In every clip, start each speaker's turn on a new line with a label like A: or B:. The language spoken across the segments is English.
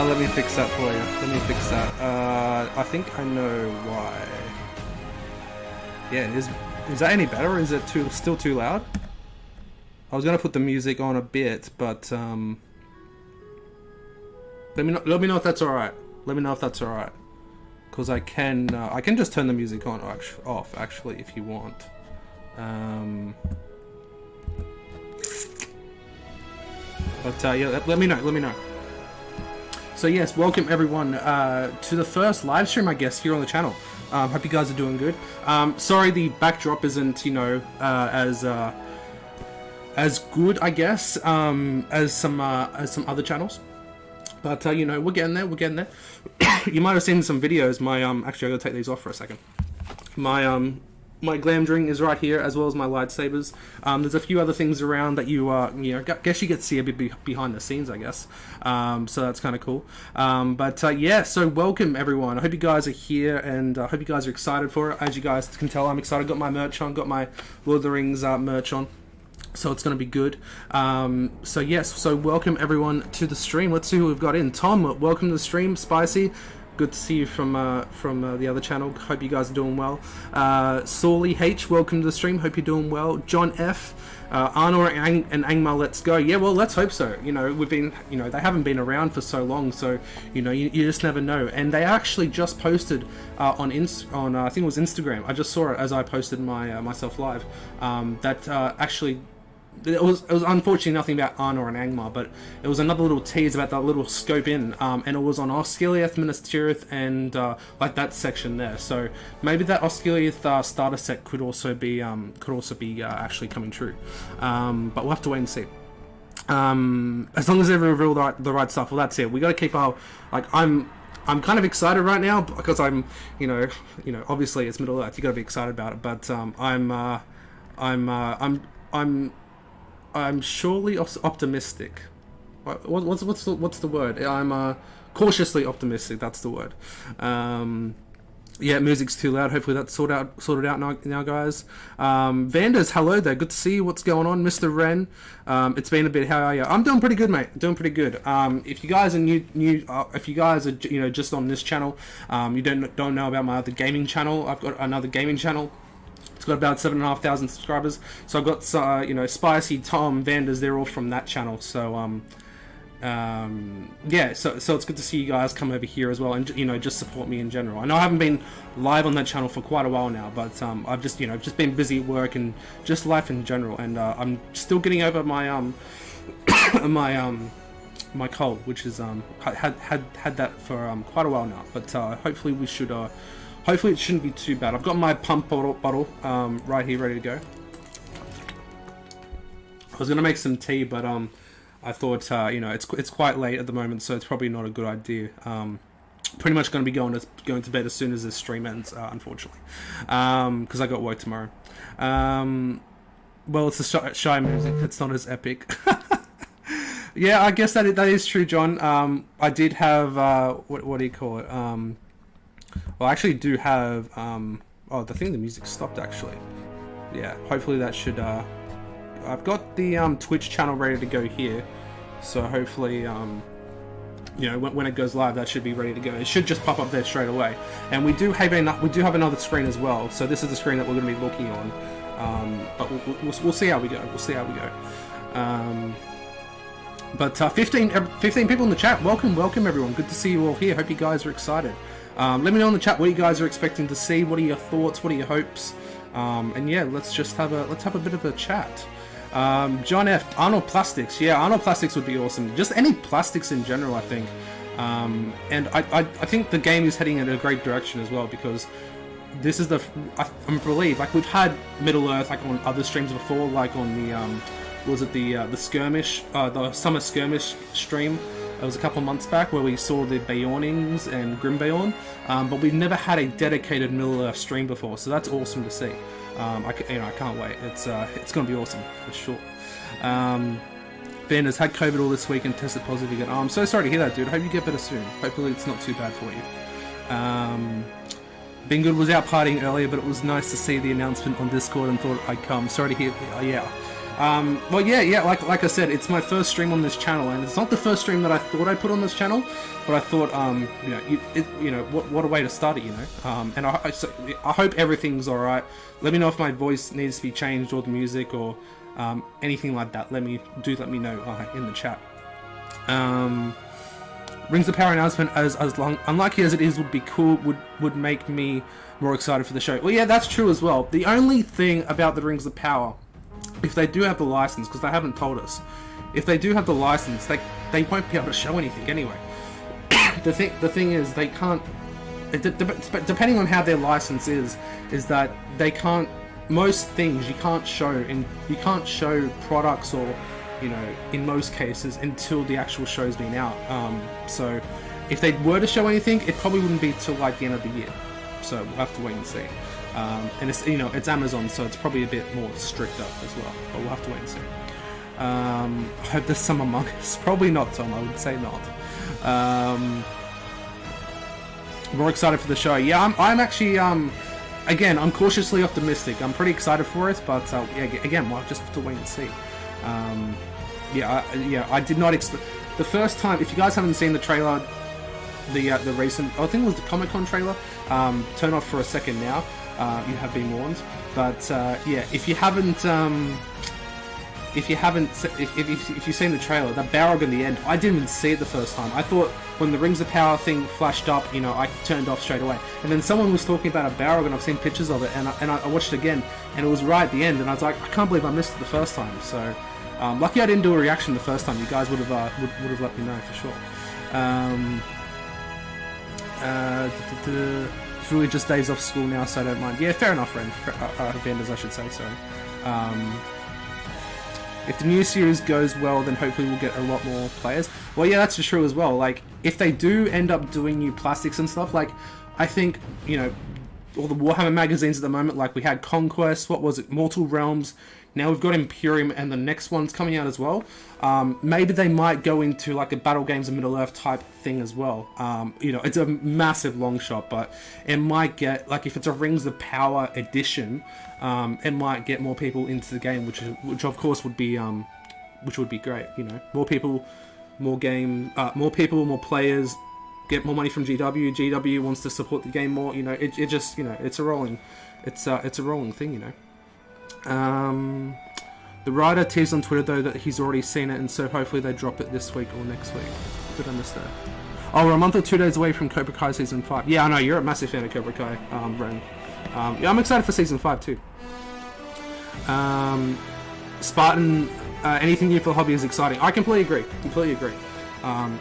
A: let me fix that for you. Let me fix that. I think I know why. Yeah, is that any better, or is it still too loud? I was gonna put the music on a bit, but let me know if that's all right. Let me know if that's all right, because I can just turn the music on off actually if you want. But yeah, let me know. So yes, welcome everyone to the first live stream, I guess, here on the channel. Hope you guys are doing good. Sorry the backdrop isn't, you know, as good, I guess, as some other channels. But you know, we're getting there. You might have seen some videos. Actually, I gotta take these off for a second. My glam ring is right here, as well as my lightsabers. There's a few other things around that you know, guess you get to see a bit behind the scenes, I guess. So that's kind of cool. Yeah, so welcome everyone. I hope you guys are here, and I hope you guys are excited for it. As you guys can tell, I'm excited. Got my merch on, got my Lord of the Rings merch on. So it's going to be good. So yes, so welcome everyone to the stream. Let's see who we've got in. Tom, welcome to the stream. Spicy, good to see you from the other channel. Hope you guys are doing well. Sawley H, welcome to the stream. Hope you're doing well. John F, Arnor and Angmar, let's go. Yeah, well, let's hope so. You know, they haven't been around for so long, so you know, you just never know. And they actually just posted on I think it was Instagram. I just saw it as I posted my myself live. That actually. It was unfortunately nothing about Arnor and Angmar, but it was another little tease about that little scope in, and it was on Osgiliath, Minas Tirith, and like that section there. So maybe that Osgiliath starter set could also be actually coming true, but we'll have to wait and see. As long as they reveal the right stuff. Well, that's it. We got to keep our I'm kind of excited right now because I'm you know obviously it's Middle Earth. You got to be excited about it, but I'm surely optimistic. What's the word? I'm cautiously optimistic. That's the word. Yeah, music's too loud. Hopefully that's sorted out now, guys. Vanders, hello there. Good to see you. What's going on, Mr. Wren? It's been a bit. How are you? I'm doing pretty good, mate. Doing pretty good. If you guys are new, if you guys are just on this channel, you don't know about my other gaming channel. I've got another gaming channel. It's got about 7,500 subscribers. So I've got Spicy, Tom, Vanders. They're all from that channel. So yeah. So it's good to see you guys come over here as well, and just support me in general. I know I haven't been live on that channel for quite a while now, but I've just been busy at work and just life in general, and I'm still getting over my my cold, which is had that for quite a while now. But hopefully we should. Hopefully it shouldn't be too bad. I've got my pump bottle right here ready to go. I was gonna make some tea, but I thought it's quite late at the moment, so it's probably not a good idea. Pretty much going to be going to bed as soon as this stream ends, unfortunately, because I got work tomorrow. Well, it's the shy music. It's not as epic. Yeah, I guess that is true, John. I did have what do you call it? Well, I actually do have, oh, I think the music stopped, actually. Yeah, hopefully that should, I've got the, Twitch channel ready to go here, so hopefully, when it goes live, that should be ready to go. It should just pop up there straight away. And we do have another screen as well, so this is the screen that we're going to be looking on, but we'll see how we go, But 15 people in the chat. Welcome everyone. Good to see you all here. Hope you guys are excited. Let me know in the chat what you guys are expecting to see. What are your thoughts? What are your hopes? And yeah, let's have a bit of a chat. John F. Arnold Plastics. Yeah, Arnold Plastics would be awesome. Just any plastics in general, I think. And I think the game is heading in a great direction as well, because this is I'm relieved. Like, we've had Middle Earth like on other streams before, like on the was it the skirmish, the summer skirmish stream. It was a couple of months back where we saw the Beornings and Grimbeorn, but we've never had a dedicated Middle Earth stream before, so that's awesome to see. I can't wait. It's going to be awesome for sure. Ben has had COVID all this week and tested positive again. Oh, I'm so sorry to hear that, dude. I hope you get better soon. Hopefully it's not too bad for you. Binggood was out partying earlier, but it was nice to see the announcement on Discord and thought I'd come. Sorry to hear. Yeah. Well, yeah, like I said, it's my first stream on this channel, and it's not the first stream that I thought I'd put on this channel, but I thought, what a way to start it, and I hope everything's alright. Let me know if my voice needs to be changed, or the music, or anything like that. Let me know in the chat. Rings of Power announcement, as long, unlikely as it is, would be cool, would make me more excited for the show. Well, yeah, that's true as well. The only thing about the Rings of Power, if they do have the license, because they haven't told us, if they do have the license, they won't be able to show anything anyway. The thing is, they can't. Depending on how their license is that they can't. Most things you can't show, and you can't show products, or in most cases, until the actual show's been out. So if they were to show anything, it probably wouldn't be till like the end of the year. So we'll have to wait and see. And it's it's Amazon, so it's probably a bit more stricter as well. But we'll have to wait and see. I hope there's some Among Us. Probably not, Tom. I would say not. More excited for the show. Yeah, I'm actually again, I'm cautiously optimistic. I'm pretty excited for it, but again, we'll just have to wait and see. I did not expect the first time. If you guys haven't seen the trailer, the recent, I think it was the Comic-Con trailer. Turn off for a second now. You have been warned. But if you've seen the trailer, that Balrog in the end, I didn't even see it the first time. I thought when the Rings of Power thing flashed up, I turned off straight away. And then someone was talking about a Balrog, and I've seen pictures of it, and I watched it again, and it was right at the end, and I was like, I can't believe I missed it the first time. So lucky I didn't do a reaction the first time. You guys would have let me know for sure. It's really just days off school now, so I don't mind. Yeah, fair enough, friend. Vendors, I should say so. If the new series goes well, then hopefully we'll get a lot more players. Well, yeah, that's true as well. Like, if they do end up doing new plastics and stuff, like, I think, all the Warhammer magazines at the moment, like we had Conquest, what was it, Mortal Realms, now we've got Imperium, and the next one's coming out as well. Maybe they might go into like a Battle Games of Middle-earth type thing as well. It's a massive long shot, but it might get, like if it's a Rings of Power edition, it might get more people into the game, which of course would be great. More people, more game, more people, more players, get more money from GW. GW wants to support the game more. It just it's a rolling thing. The writer teased on Twitter though that he's already seen it, and so hopefully they drop it this week or next week. Good understand. Oh, we're a month or 2 days away from Cobra Kai season 5. Yeah, I know you're a massive fan of Cobra Kai, Ren. Yeah, I'm excited for season 5 too. Spartan, anything new for the hobby is exciting. I completely agree.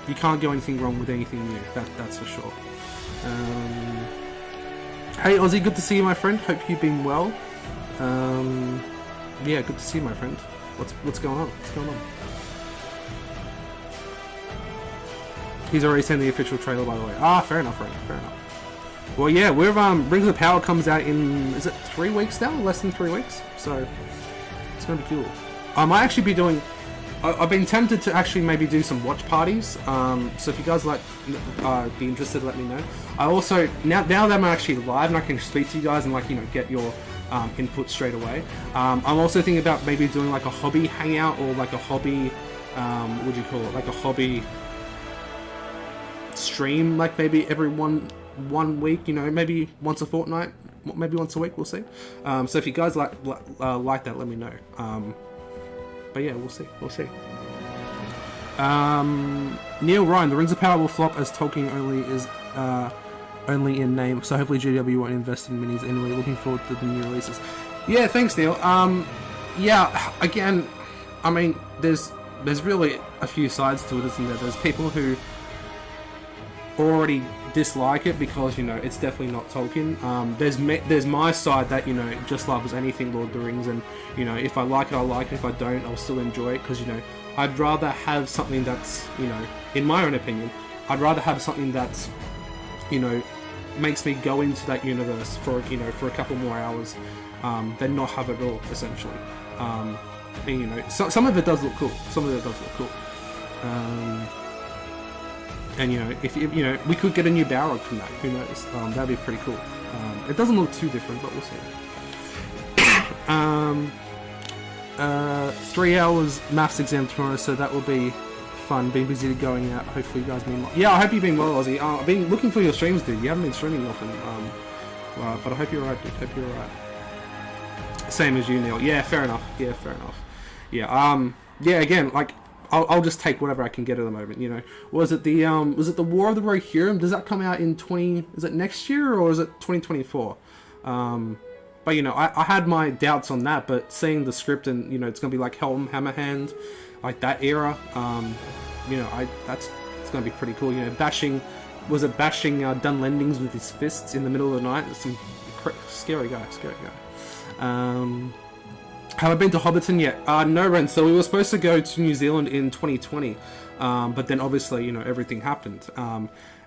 A: You can't go anything wrong with anything new. That's for sure. Hey Ozzy, good to see you, my friend. Hope you've been well. Yeah, good to see you, my friend. What's going on? He's already seen the official trailer, by the way. Ah, fair enough, Frank. Fair enough. Well, yeah, we're Rings of Power comes out in, is it 3 weeks now? Less than 3 weeks. So it's gonna be cool. I might actually be doing. I've been tempted to actually maybe do some watch parties. So if you guys be interested, let me know. I also now that I'm actually live and I can speak to you guys and get your input straight away. I'm also thinking about maybe doing like a hobby hangout or like a hobby, what would you call it? Like a hobby stream, like maybe every one week. Maybe once a fortnight, maybe once a week. We'll see. So if you guys like that, let me know. But yeah, we'll see. Neil Ryan, the Rings of Power will flop as Tolkien only in name, so hopefully GW won't invest in minis anyway. Looking forward to the new releases. Yeah, thanks, Neil. Yeah, again, I mean, there's really a few sides to it, isn't there? There's people who already dislike it because it's definitely not Tolkien. There's my side that just loves anything Lord of the Rings, and if I like it, I like it. If I don't, I'll still enjoy it because I'd rather have something that's in my own opinion, I'd rather have something that's makes me go into that universe for a couple more hours than not have it all, essentially. And some of it does look cool. And if we could get a new Balrog from that, who knows? That'd be pretty cool. It doesn't look too different, but we'll see. 3 hours maths exam tomorrow, so that will be fun. Been busy going out. Hopefully you guys been well. Yeah, I hope you've been well, Ozzy. I've been looking for your streams, dude. You haven't been streaming often. But I hope you're alright, dude. Hope you're alright. Same as you, Neil. Yeah, fair enough. Yeah, fair enough. Yeah, yeah, again, like, I'll just take whatever I can get at the moment, you know. Was it the War of the Rohirrim? Does that come out in is it next year, or is it 2024? But, you know, I had my doubts on that, but seeing the script and, you know, it's going to be like Helm, Hammerhand, like that era, you know, it's going to be pretty cool, you know, bashing Dunlendings with his fists in the middle of the night. It's some scary guy. Have I been to Hobbiton yet? No, Ren. So we were supposed to go to New Zealand in 2020, but then obviously, you know, everything happened.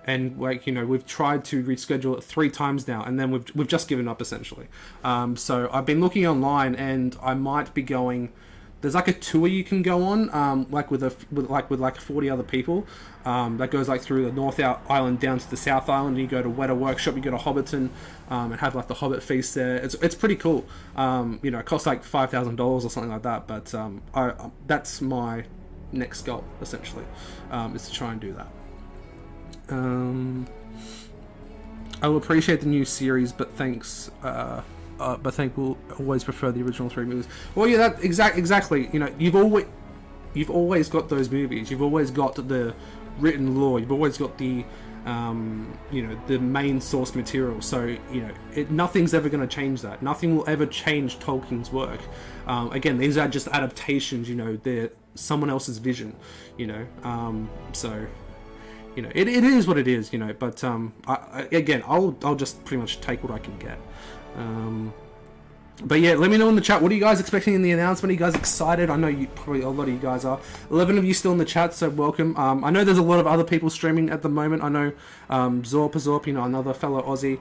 A: And like, you know, we've tried to reschedule it 3 times now, and then we've just given up essentially. So I've been looking online, and I might be going. There's like a tour you can go on, like with 40 other people, that goes like through the North Island down to the South Island. You go to Weta Workshop, you go to Hobbiton, and have like the Hobbit feast there. It's pretty cool. You know, it costs like $5,000 or something like that. But that's my next goal essentially, is to try and do that. I will appreciate the new series, but thanks. But we'll always prefer the original 3 movies. Well, yeah, that exactly. You know, you've always got those movies. You've always got the written lore. You've always got the, you know, the main source material. So, you know, nothing's ever going to change that. Nothing will ever change Tolkien's work. Again, these are just adaptations. You know, they're someone else's vision. You know, so. You know, it is what it is, you know, but again, I'll just pretty much take what I can get. But yeah, let me know in the chat, what are you guys expecting in the announcement? Are you guys excited? I know probably a lot of you guys are. 11 of you still in the chat, so welcome. I know there's a lot of other people streaming at the moment. I know Zorp, you know, another fellow Aussie.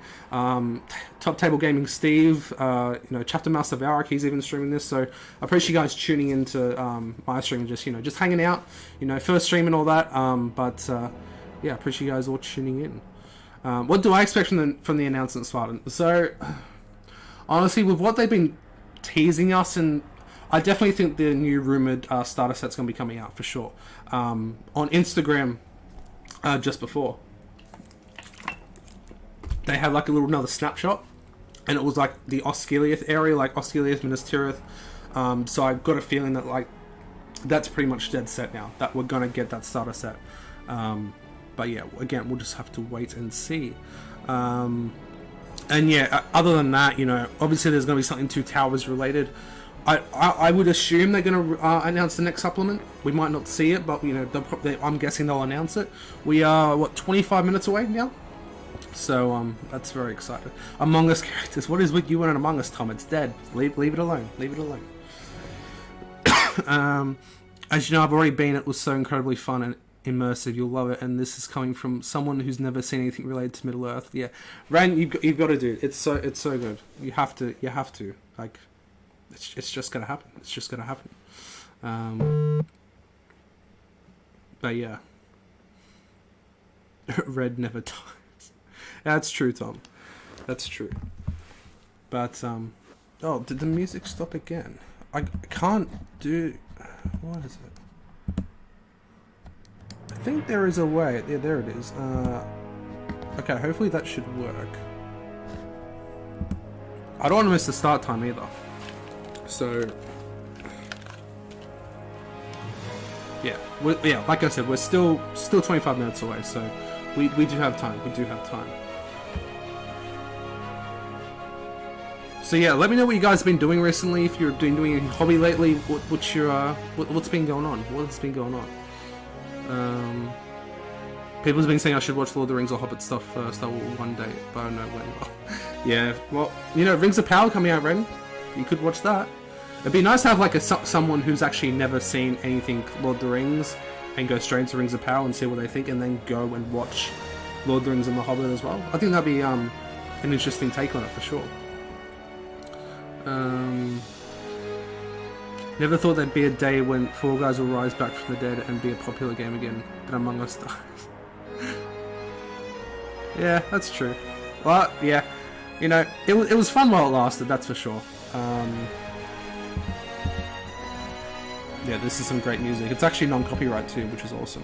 A: Top Table Gaming Steve, you know, Chapter Master Varak, he's even streaming this. So I appreciate you guys tuning into my stream and just, you know, just hanging out, you know, first stream and all that. But yeah, I appreciate you guys all tuning in. What do I expect from the announcement, Spartan? So, honestly, with what they've been teasing us, and I definitely think the new rumored starter set's going to be coming out for sure. On Instagram, just before, they had like another snapshot, and it was like the Osgiliath area, like Osgiliath, Minas Tirith. So I've got a feeling that like that's pretty much dead set now, that we're going to get that starter set. But yeah, again, we'll just have to wait and see. And yeah, other than that, you know, obviously there's going to be something Two Towers related. I would assume they're going to announce the next supplement. We might not see it, but you know, I'm guessing they'll announce it. We are, what, 25 minutes away now? So that's very exciting. Among Us characters. What is with you and an Among Us, Tom? It's dead. Leave it alone. Leave it alone. As you know, I've already been. It was so incredibly fun and immersive. You'll love it. And this is coming from someone who's never seen anything related to Middle Earth. Yeah, Ran, you've got to do it. It's so good. You have to. Like, it's just gonna happen. It's just gonna happen. But yeah, Red never dies. That's true, Tom. That's true. But oh, did the music stop again? I can't do. What is it? I think there is a way. Yeah, there it is. Okay, hopefully that should work. I don't want to miss the start time either. So yeah, like I said, we're still 25 minutes away, so we do have time. We do have time. So yeah, let me know what you guys have been doing recently. If you're doing a hobby lately, what's been going on? What's been going on? People's been saying I should watch Lord of the Rings or Hobbit stuff first. I will one day, but I don't know when. Yeah, well, you know, Rings of Power coming out, Ren. You could watch that. It'd be nice to have like someone who's actually never seen anything Lord of the Rings and go straight into Rings of Power and see what they think, and then go and watch Lord of the Rings and the Hobbit as well. I think that'd be an interesting take on it for sure. Never thought there'd be a day when Fall Guys will rise back from the dead and be a popular game again. Then Among Us dies. Yeah, that's true. Well, yeah, you know, it was fun while it lasted. That's for sure. Yeah, this is some great music. It's actually non-copyright too, which is awesome.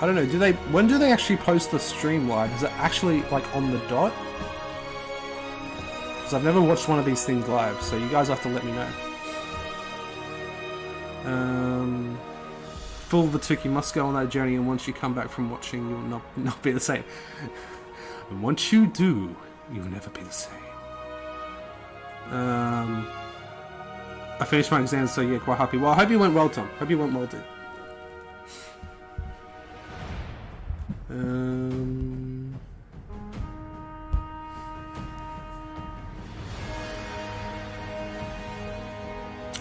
A: I don't know, when do they actually post the stream live? Is it actually like on the dot? Because I've never watched one of these things live, so you guys have to let me know. Full of the Tuki must go on that journey, and once you come back from watching, you will not be the same. And once you do, you'll never be the same. I finished my exams, so yeah, quite happy. Well, I hope you went well, Tom. Hope you went well, dude.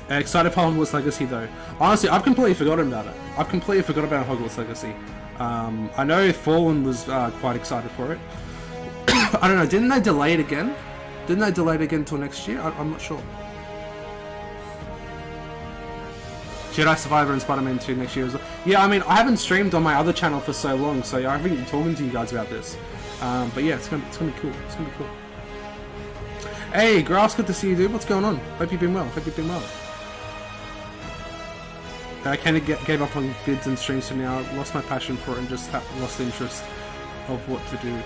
A: Excited for Hogwarts Legacy though. Honestly, I've completely forgotten about it. I've completely forgot about Hogwarts Legacy. I know Fallen was quite excited for it. I don't know, didn't they delay it again? Didn't they delay it again until next year? I'm not sure. Jedi Survivor and Spider-Man 2 next year as well. Yeah, I mean, I haven't streamed on my other channel for so long, so I haven't been talking to you guys about this. But yeah, it's gonna be cool. It's gonna be cool. Hey, Grass, good to see you, dude. What's going on? Hope you've been well. Hope you've been well. I kind of gave up on vids and streams for now. Lost my passion for it and just lost interest of what to do.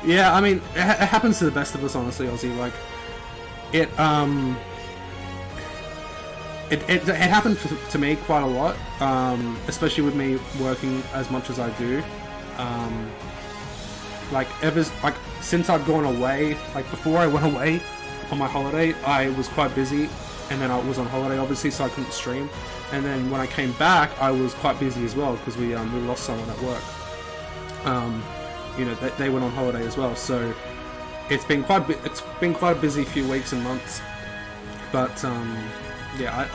A: Yeah, I mean, it happens to the best of us, honestly, Ozzy. Like, it happened to me quite a lot, especially with me working as much as I do. Since I've gone away, like before I went away on my holiday, I was quite busy, and then I was on holiday obviously, so I couldn't stream. And then when I came back, I was quite busy as well because we lost someone at work. You know, they went on holiday as well, so it's been quite a busy few weeks and months. But yeah,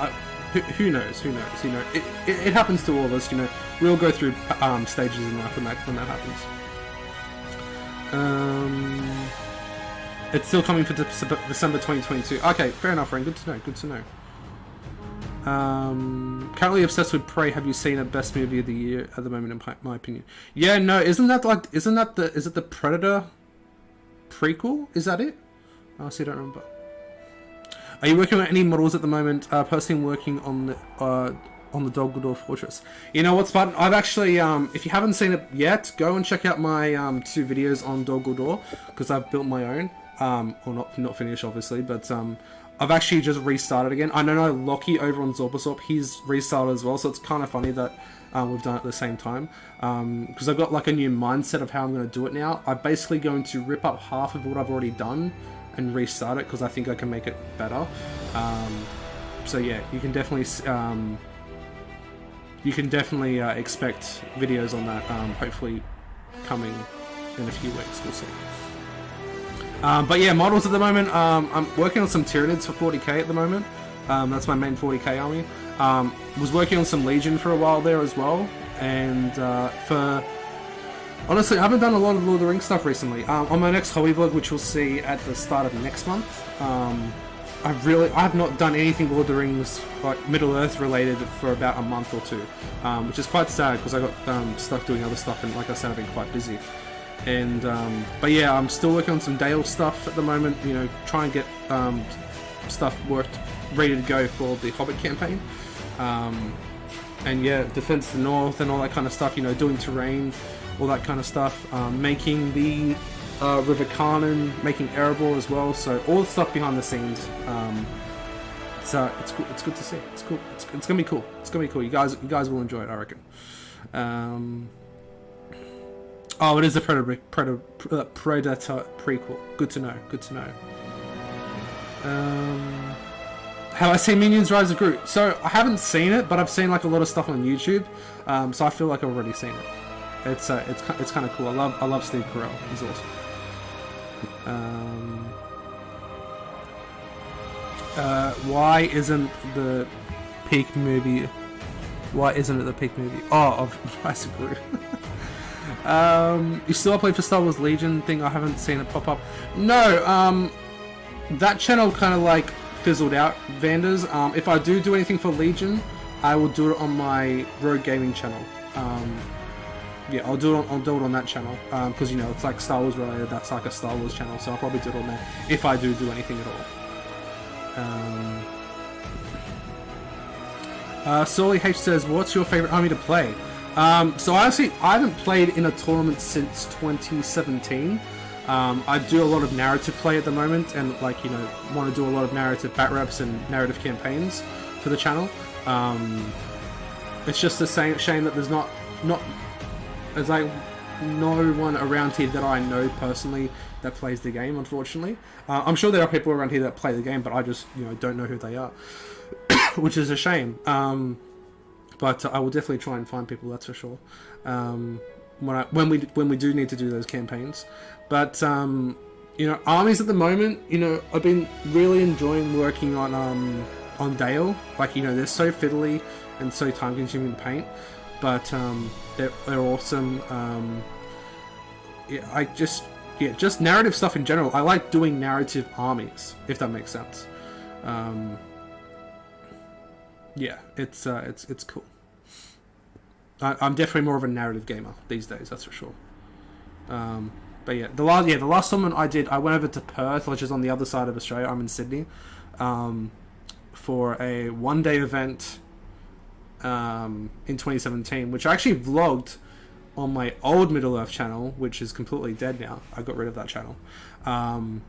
A: who knows? You know, it happens to all of us. You know, we all go through stages in life when that happens. It's still coming for December 2022. Okay, fair enough, Rain. Good to know. Good to know. Currently obsessed with Prey. Have you seen it? Best movie of the year at the moment, in my opinion. Yeah, no, is it the Predator prequel? Is that it? I see, I don't remember. Are you working on any models at the moment? Personally working on the Dol Guldur Fortress. You know what's fun? I've actually, if you haven't seen it yet, go and check out my 2 videos on Dol Guldur, because I've built my own. Or not finished, obviously, but I've actually just restarted again. I know Lockie over on Zorbasorp, he's restarted as well, so it's kind of funny that we've done it at the same time. Because I've got like a new mindset of how I'm going to do it now. I'm basically going to rip up half of what I've already done and restart it, because I think I can make it better. So yeah, you can definitely expect videos on that, hopefully coming in a few weeks, we'll see. But yeah, models at the moment, I'm working on some Tyranids for 40k at the moment. That's my main 40k army. Was working on some Legion for a while there as well. And honestly, I haven't done a lot of Lord of the Rings stuff recently. On my next hobby vlog, which you'll see at the start of next month, I have not done anything Lord of the Rings, like Middle-earth related, for about a month or two. Which is quite sad, because I got stuck doing other stuff, and like I said, I've been quite busy. And but yeah, I'm still working on some Dale stuff at the moment, you know, try and get stuff ready to go for the Hobbit campaign. And yeah, Defense of the North and all that kind of stuff, you know, doing terrain, all that kind of stuff, making the River Carnan, making Erebor as well, so all the stuff behind the scenes. So it's good to see. It's cool. It's gonna be cool. It's gonna be cool. You guys will enjoy it, I reckon. Oh, it is the Predator prequel. Good to know. Good to know. Have I seen Minions Rise of Gru? So I haven't seen it, but I've seen like a lot of stuff on YouTube. So I feel like I've already seen it. It's kind of cool. I love Steve Carell. He's awesome. Why isn't the peak movie? Why isn't it the peak movie? Oh, of Rise of Gru. You still play for Star Wars Legion thing? I haven't seen it pop up. No, that channel kind of like fizzled out, Vanders. If I do anything for Legion, I will do it on my Rogue Gaming channel. Yeah, I'll do it on that channel, because you know it's like Star Wars related. That's like a Star Wars channel, so I'll probably do it on there if I do anything at all. Sully H says, "What's your favorite army to play?" So honestly, I haven't played in a tournament since 2017. I do a lot of narrative play at the moment, and like want to do a lot of narrative bat reps and narrative campaigns for the channel. It's just the same shame that there's not there's like no one around here that I know personally that plays the game. Unfortunately, I'm sure there are people around here that play the game, but I just don't know who they are, which is a shame. But I will definitely try and find people, that's for sure. When we do need to do those campaigns. But armies at the moment, I've been really enjoying working on Dale. Like they're so fiddly and so time consuming to paint, but they're awesome. Just narrative stuff in general. I like doing narrative armies, if that makes sense. Yeah, it's cool. I'm definitely more of a narrative gamer these days, that's for sure. But yeah, the last tournament I did, I went over to Perth, which is on the other side of Australia. I'm in Sydney, for a one-day event in 2017, which I actually vlogged on my old Middle-earth channel, which is completely dead now. I got rid of that channel. And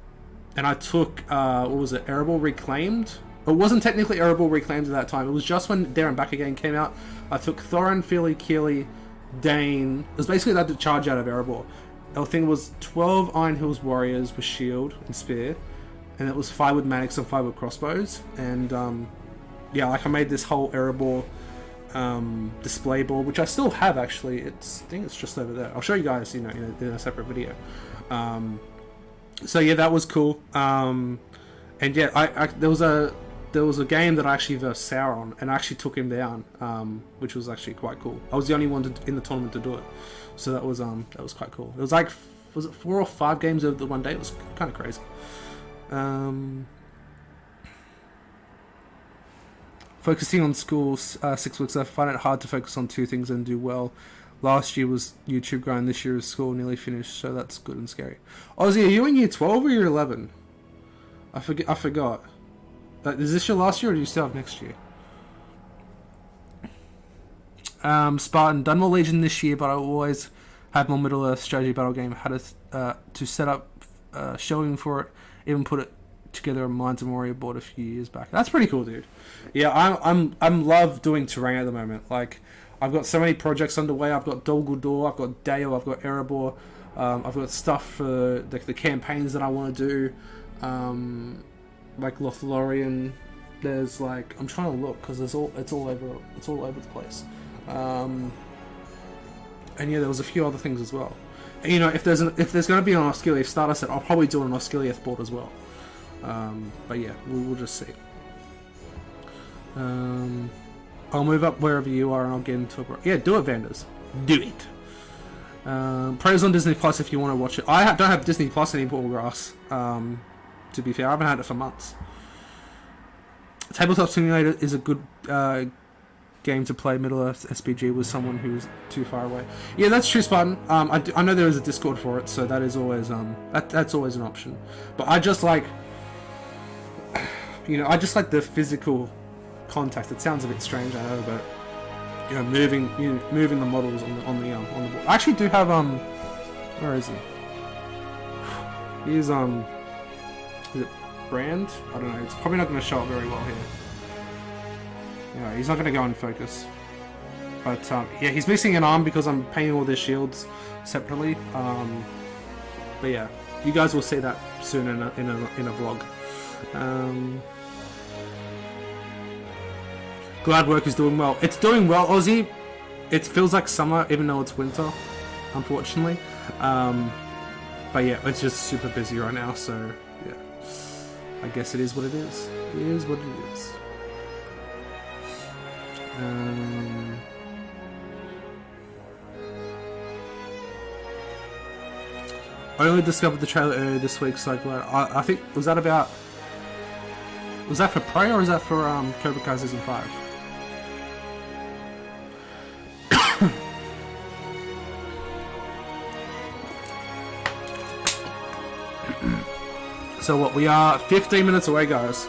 A: I took, what was it, Erebor Reclaimed? It wasn't technically Erebor Reclaimed at that time. It was just when There and Back Again came out. I took Thorin, Fili, Keely, Dane. It was basically that to charge out of Erebor. The thing was 12 Iron Hills warriors with shield and spear, and it was 5 with manics and 5 with crossbows. And I made this whole Erebor display board, which I still have actually. I think it's just over there. I'll show you guys, in a separate video. So yeah, that was cool. And yeah, there was a game that I actually versed Sauron, and I actually took him down, which was actually quite cool. I was the only one in the tournament to do it, so that was quite cool. It was like, was it 4 or 5 games over the one day? It was kind of crazy. Focusing on school 6 weeks left. I find it hard to focus on 2 things and do well. Last year was YouTube grind. This year is school, nearly finished, so that's good and scary. Ozzy, are you in year 12 or year 11? I forgot. Is this your last year, or do you still have next year? Spartan, done more Legion this year, but I always had more Middle-earth strategy battle game. Had to set up showing for it, even put it together a Minds of Moria board a few years back. That's pretty cool, dude. Yeah, I'm love doing terrain at the moment. Like, I've got so many projects underway. I've got Dol Guldur, I've got Dale, I've got Erebor. I've got stuff for the campaigns that I want to do. Like Lothlorien. There's like, I'm trying to look because it's all over the place. And yeah, there was a few other things as well. And, if there's going to be an Osgiliath starter set, I'll probably do an Osgiliath board as well. But yeah, we'll just see. I'll move up wherever you are and I'll get into it. Yeah, do it, Vanders. Do it. Praise on Disney Plus if you want to watch it. I don't have Disney Plus anymore, Grass. To be fair, I haven't had it for months. Tabletop Simulator is a good game to play Middle-earth SBG with someone who's too far away. Yeah, that's true, Spartan. I know there is a Discord for it, so that is always that's always an option. But I just like, I just like the physical contact. It sounds a bit strange, I know, but moving the models on the board. I actually do have where is he? He's is it Brand? I don't know. It's probably not going to show up very well here. Yeah, he's not going to go in focus. But yeah, he's missing an arm because I'm painting all their shields separately. But yeah, you guys will see that soon in a vlog. Glad work is doing well. It's doing well, Aussie. It feels like summer, even though it's winter, unfortunately. But yeah, it's just super busy right now, so yeah. I guess it is what it is. It is what it is. I only discovered the trailer earlier this week, so glad. I think, was that for Prey or is that for Cobra Kai Season 5? So what, we are 15 minutes away, guys.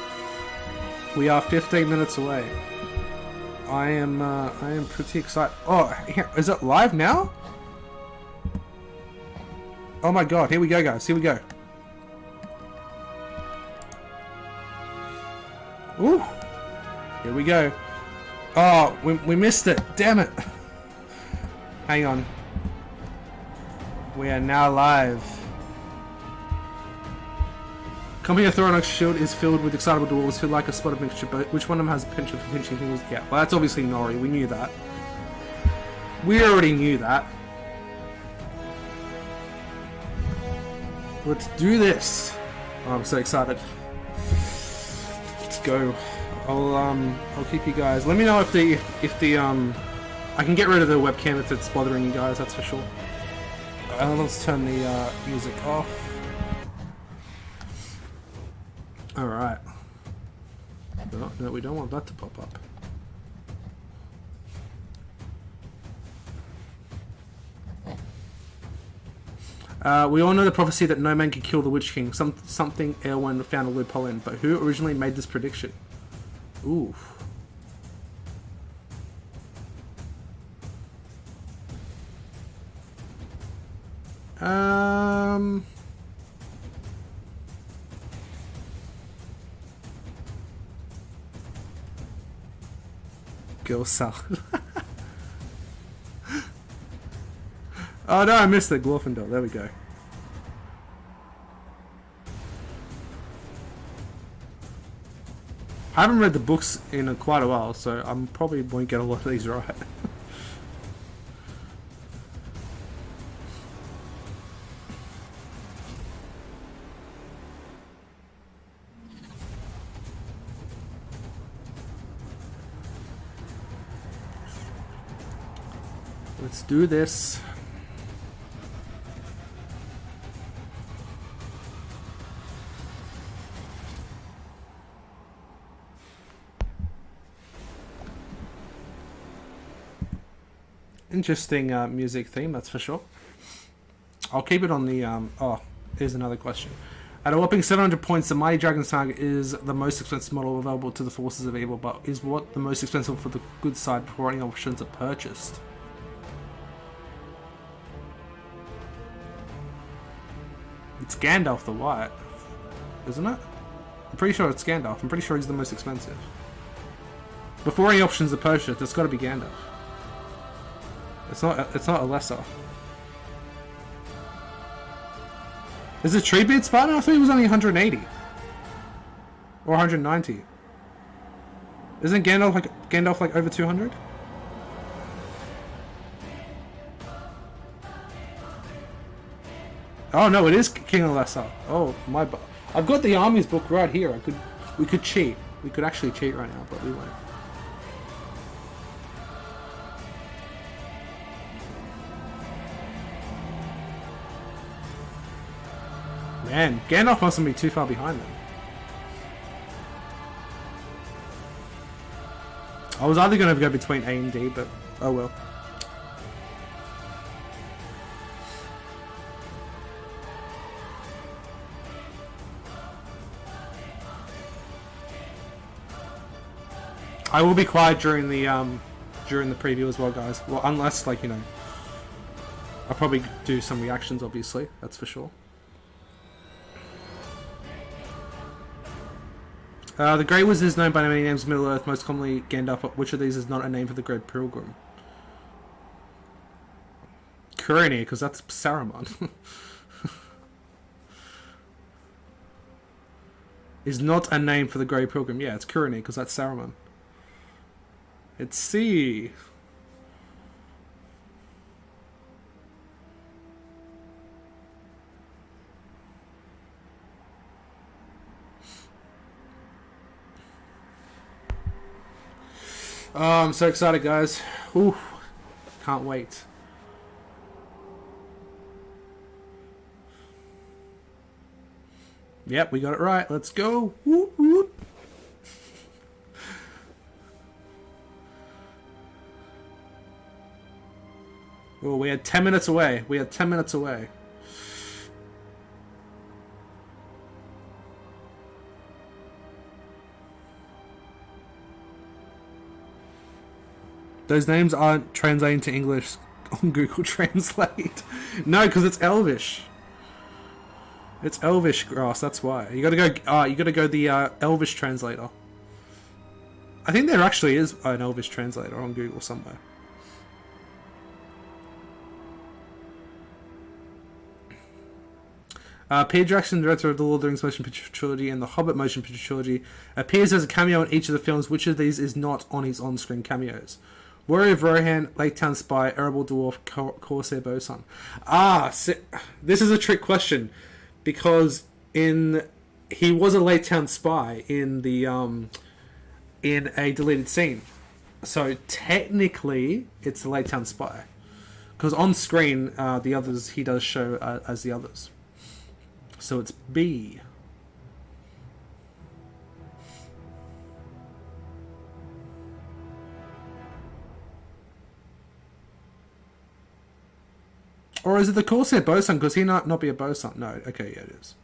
A: We are 15 minutes away. I am pretty excited. Oh, is it live now? Oh my god, here we go, guys. Here we go. Ooh. Here we go. Oh, we missed it. Damn it. Hang on. We are now live. Company of Thoronix Shield is filled with excitable dwarves who like a spot of mixture, but which one of them has a penchant for pinching things? Yeah, well, that's obviously Nori. We knew that. We already knew that. Let's do this. Oh, I'm so excited. Let's go. I'll keep you guys. Let me know if the I can get rid of the webcam if it's bothering you guys. That's for sure. Let's turn the music off. Alright. No, we don't want that to pop up. We all know the prophecy that no man can kill the Witch King. Something Erwin found a loophole in. But who originally made this prediction? Ooh. Girl salad. Oh no, I missed the Glorfindel. There we go. I haven't read the books in quite a while, so I probably won't get a lot of these right. Let's do this. Interesting music theme, that's for sure. I'll keep it on the oh, here's another question. At a whopping 700 points, the Mighty Dragon Saga is the most expensive model available to the forces of evil, but is what the most expensive for the good side before any options are purchased? It's Gandalf the White, isn't it? I'm pretty sure it's Gandalf. I'm pretty sure he's the most expensive. Before any options are purchased, it's got to be Gandalf. It's not a lesser. Is it Treebeard Spartan? I thought he was only 180 or 190. Isn't Gandalf like over 200? Oh no, it is King of Lesser. Oh my! I've got the armies book right here. We could cheat. We could actually cheat right now, but we won't. Man, Gandalf mustn't be too far behind them. I was either going to go between A and D, but oh well. I will be quiet during the preview as well, guys. Well, unless like I'll probably do some reactions. Obviously, that's for sure. The Grey Wizard is known by many names in Middle-earth, most commonly Gandalf. Which of these is not a name for the Great Pilgrim? Kurenir, because that's Saruman. Is not a name for the Grey Pilgrim. Yeah, it's Kurenir, because that's Saruman. It's C. Oh, I'm so excited, guys. Ooh, can't wait. Yep, we got it right. Let's go. Woo, woo. Oh, we had 10 minutes away. We had 10 minutes away. Those names aren't translating to English on Google Translate. No, because it's Elvish. It's Elvish grass. That's why you gotta go. You gotta go the Elvish translator. I think there actually is an Elvish translator on Google somewhere. Peter Jackson, director of the Lord of the Rings motion picture trilogy and the Hobbit motion picture trilogy, appears as a cameo in each of the films. Which of these is not on his on-screen cameos? Warrior of Rohan, Lake Town Spy, Erebor Dwarf, Corsair Bosun. This is a trick question, because he was a Lake Town Spy in the in a deleted scene, so technically it's the Lake Town Spy, because on screen the others he does show as the others. So it's B. Or is it the Corsair Bosun? Because he not be a Bosun? No. Okay, yeah, it is.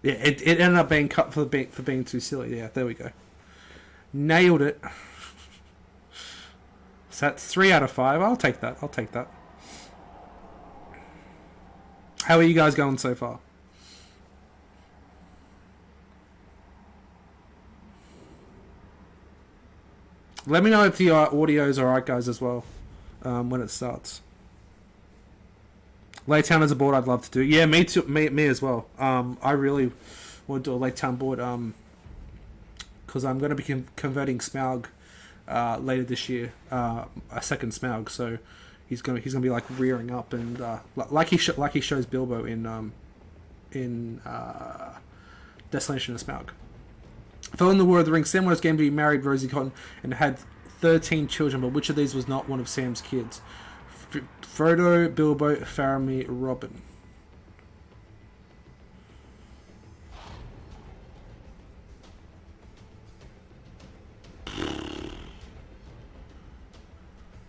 A: Yeah, it ended up being cut for being too silly. Yeah, there we go. Nailed it. So that's 3 out of 5. I'll take that. I'll take that. How are you guys going so far? Let me know if the audio is alright, guys, as well, when it starts. Lake Town as a board, I'd love to do. Yeah, me too. Me as well. I really want to do a Lake Town board, because I'm going to be converting Smaug later this year, a second Smaug. So he's gonna be like rearing up, and like he shows Bilbo in Desolation of Smaug. Fell in the War of the Rings. Sam was game to be married Rosie Cotton and had 13 children, but which of these was not one of Sam's kids? Frodo, Bilbo, Faramir, Robin.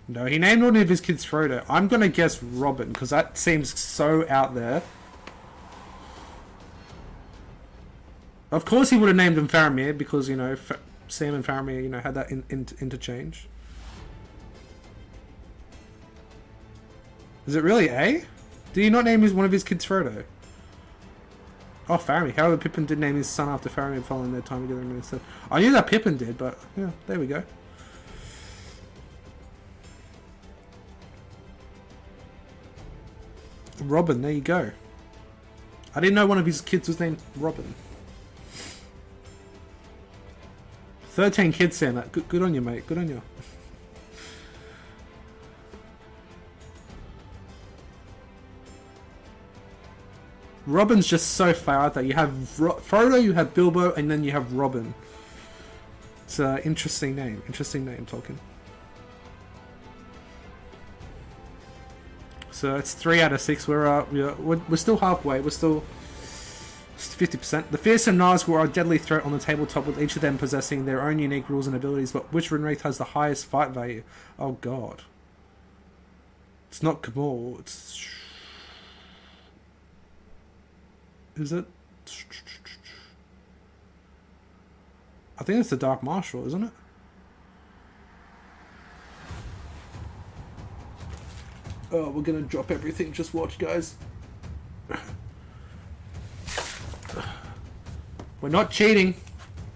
A: No, he named one of his kids Frodo. I'm going to guess Robin, because that seems so out there. Of course he would have named him Faramir, because, you know, Sam and Faramir, you know, had that interchange. Is it really A? Did he not name one of his kids Frodo? Oh, Faramir. However, Pippin did name his son after Faramir following their time together in Minnesota. I knew that Pippin did, but, yeah, there we go. Robin, there you go. I didn't know one of his kids was named Robin. 13 kids saying that. Good on you, mate. Good on you. Robin's just so far out there. You have Frodo, you have Bilbo, and then you have Robin. It's an interesting name. Interesting name, Tolkien. So it's 3 out of 6. We're still halfway. We're still 50%. The fearsome Nazgûl are a deadly threat on the tabletop, with each of them possessing their own unique rules and abilities. But which Rinwraith has the highest fight value? Oh God! It's not Kabul. Is it? I think it's the Dark Marshal, isn't it? Oh, we're gonna drop everything. Just watch, guys. We're not cheating.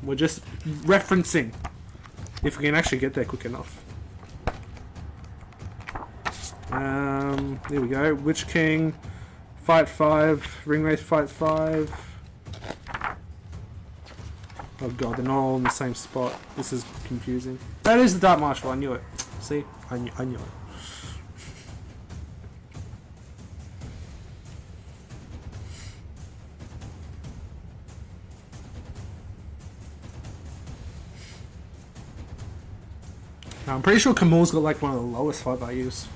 A: We're just referencing. If we can actually get there quick enough. There we go. Witch King, fight 5. Ringwraith, fight 5. Oh God, they're not all in the same spot. This is confusing. That is the Dark Marshal. I knew it. See, I knew it. I'm pretty sure Kamul's got like one of the lowest fight values.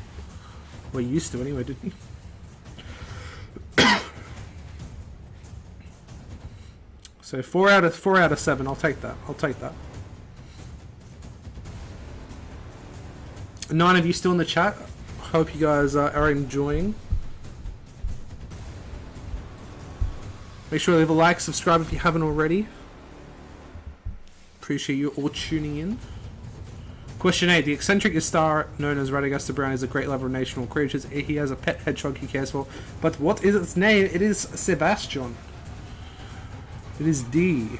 A: Well, he used to anyway, didn't he? So 4 out of 7. I'll take that. 9 of you still in the chat. Hope you guys are enjoying. Make sure to leave a like, subscribe if you haven't already. Appreciate you all tuning in. Question 8. The eccentric star known as Radagast the Brown is a great lover of national creatures. He has a pet hedgehog he cares for. But what is its name? It is Sebastian. It is D.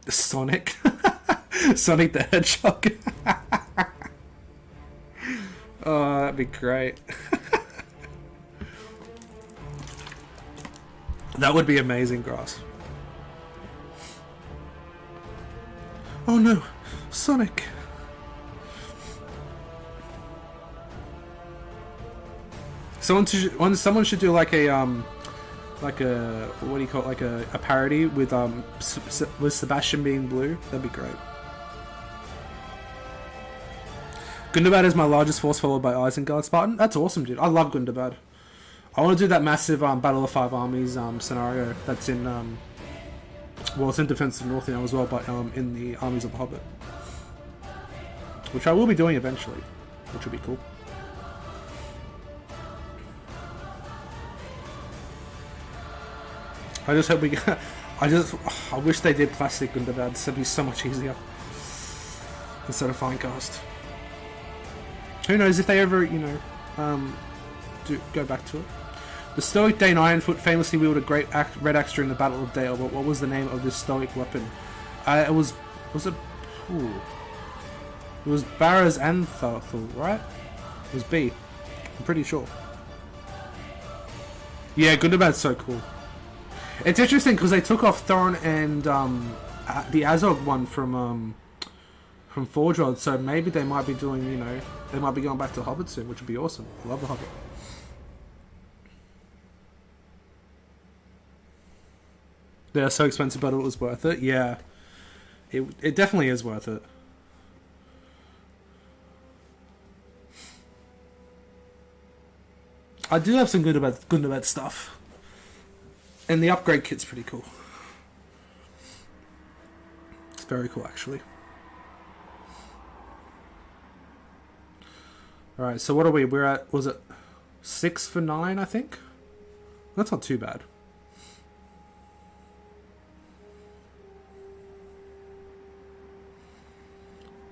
A: Sonic. Sonic the Hedgehog. Oh, that'd be great. That would be amazing, Grass. Oh no, Sonic. Someone should do like a what do you call it, like a parody with Sebastian being blue. That'd be great. Gundabad is my largest force, followed by Isengard Spartan. That's awesome, dude. I love Gundabad. I want to do that massive Battle of Five Armies scenario that's in well, it's in Defense of the North now as well, but in the Armies of the Hobbit, which I will be doing eventually, which will be cool. I just hope we. I wish they did plastic Gundabad. It'd be so much easier instead of Finecast. Who knows if they ever, go back to it. The Stoic Dane Ironfoot famously wielded a great red axe during the Battle of Dale, but what was the name of this Stoic weapon? It was Barra's Antharthal, right? It was B. I'm pretty sure. Yeah, Gundabad's so cool. It's interesting because they took off Thorin and the Azog one from Forge World, so maybe they might be doing, they might be going back to Hobbit soon, which would be awesome. I love the Hobbit. They're so expensive, but it was worth it. Yeah, it definitely is worth it. I do have some Gundabad stuff, and the upgrade kit's pretty cool. It's very cool, actually. All right, so what are we? We're at, was it 6 for 9? I think that's not too bad.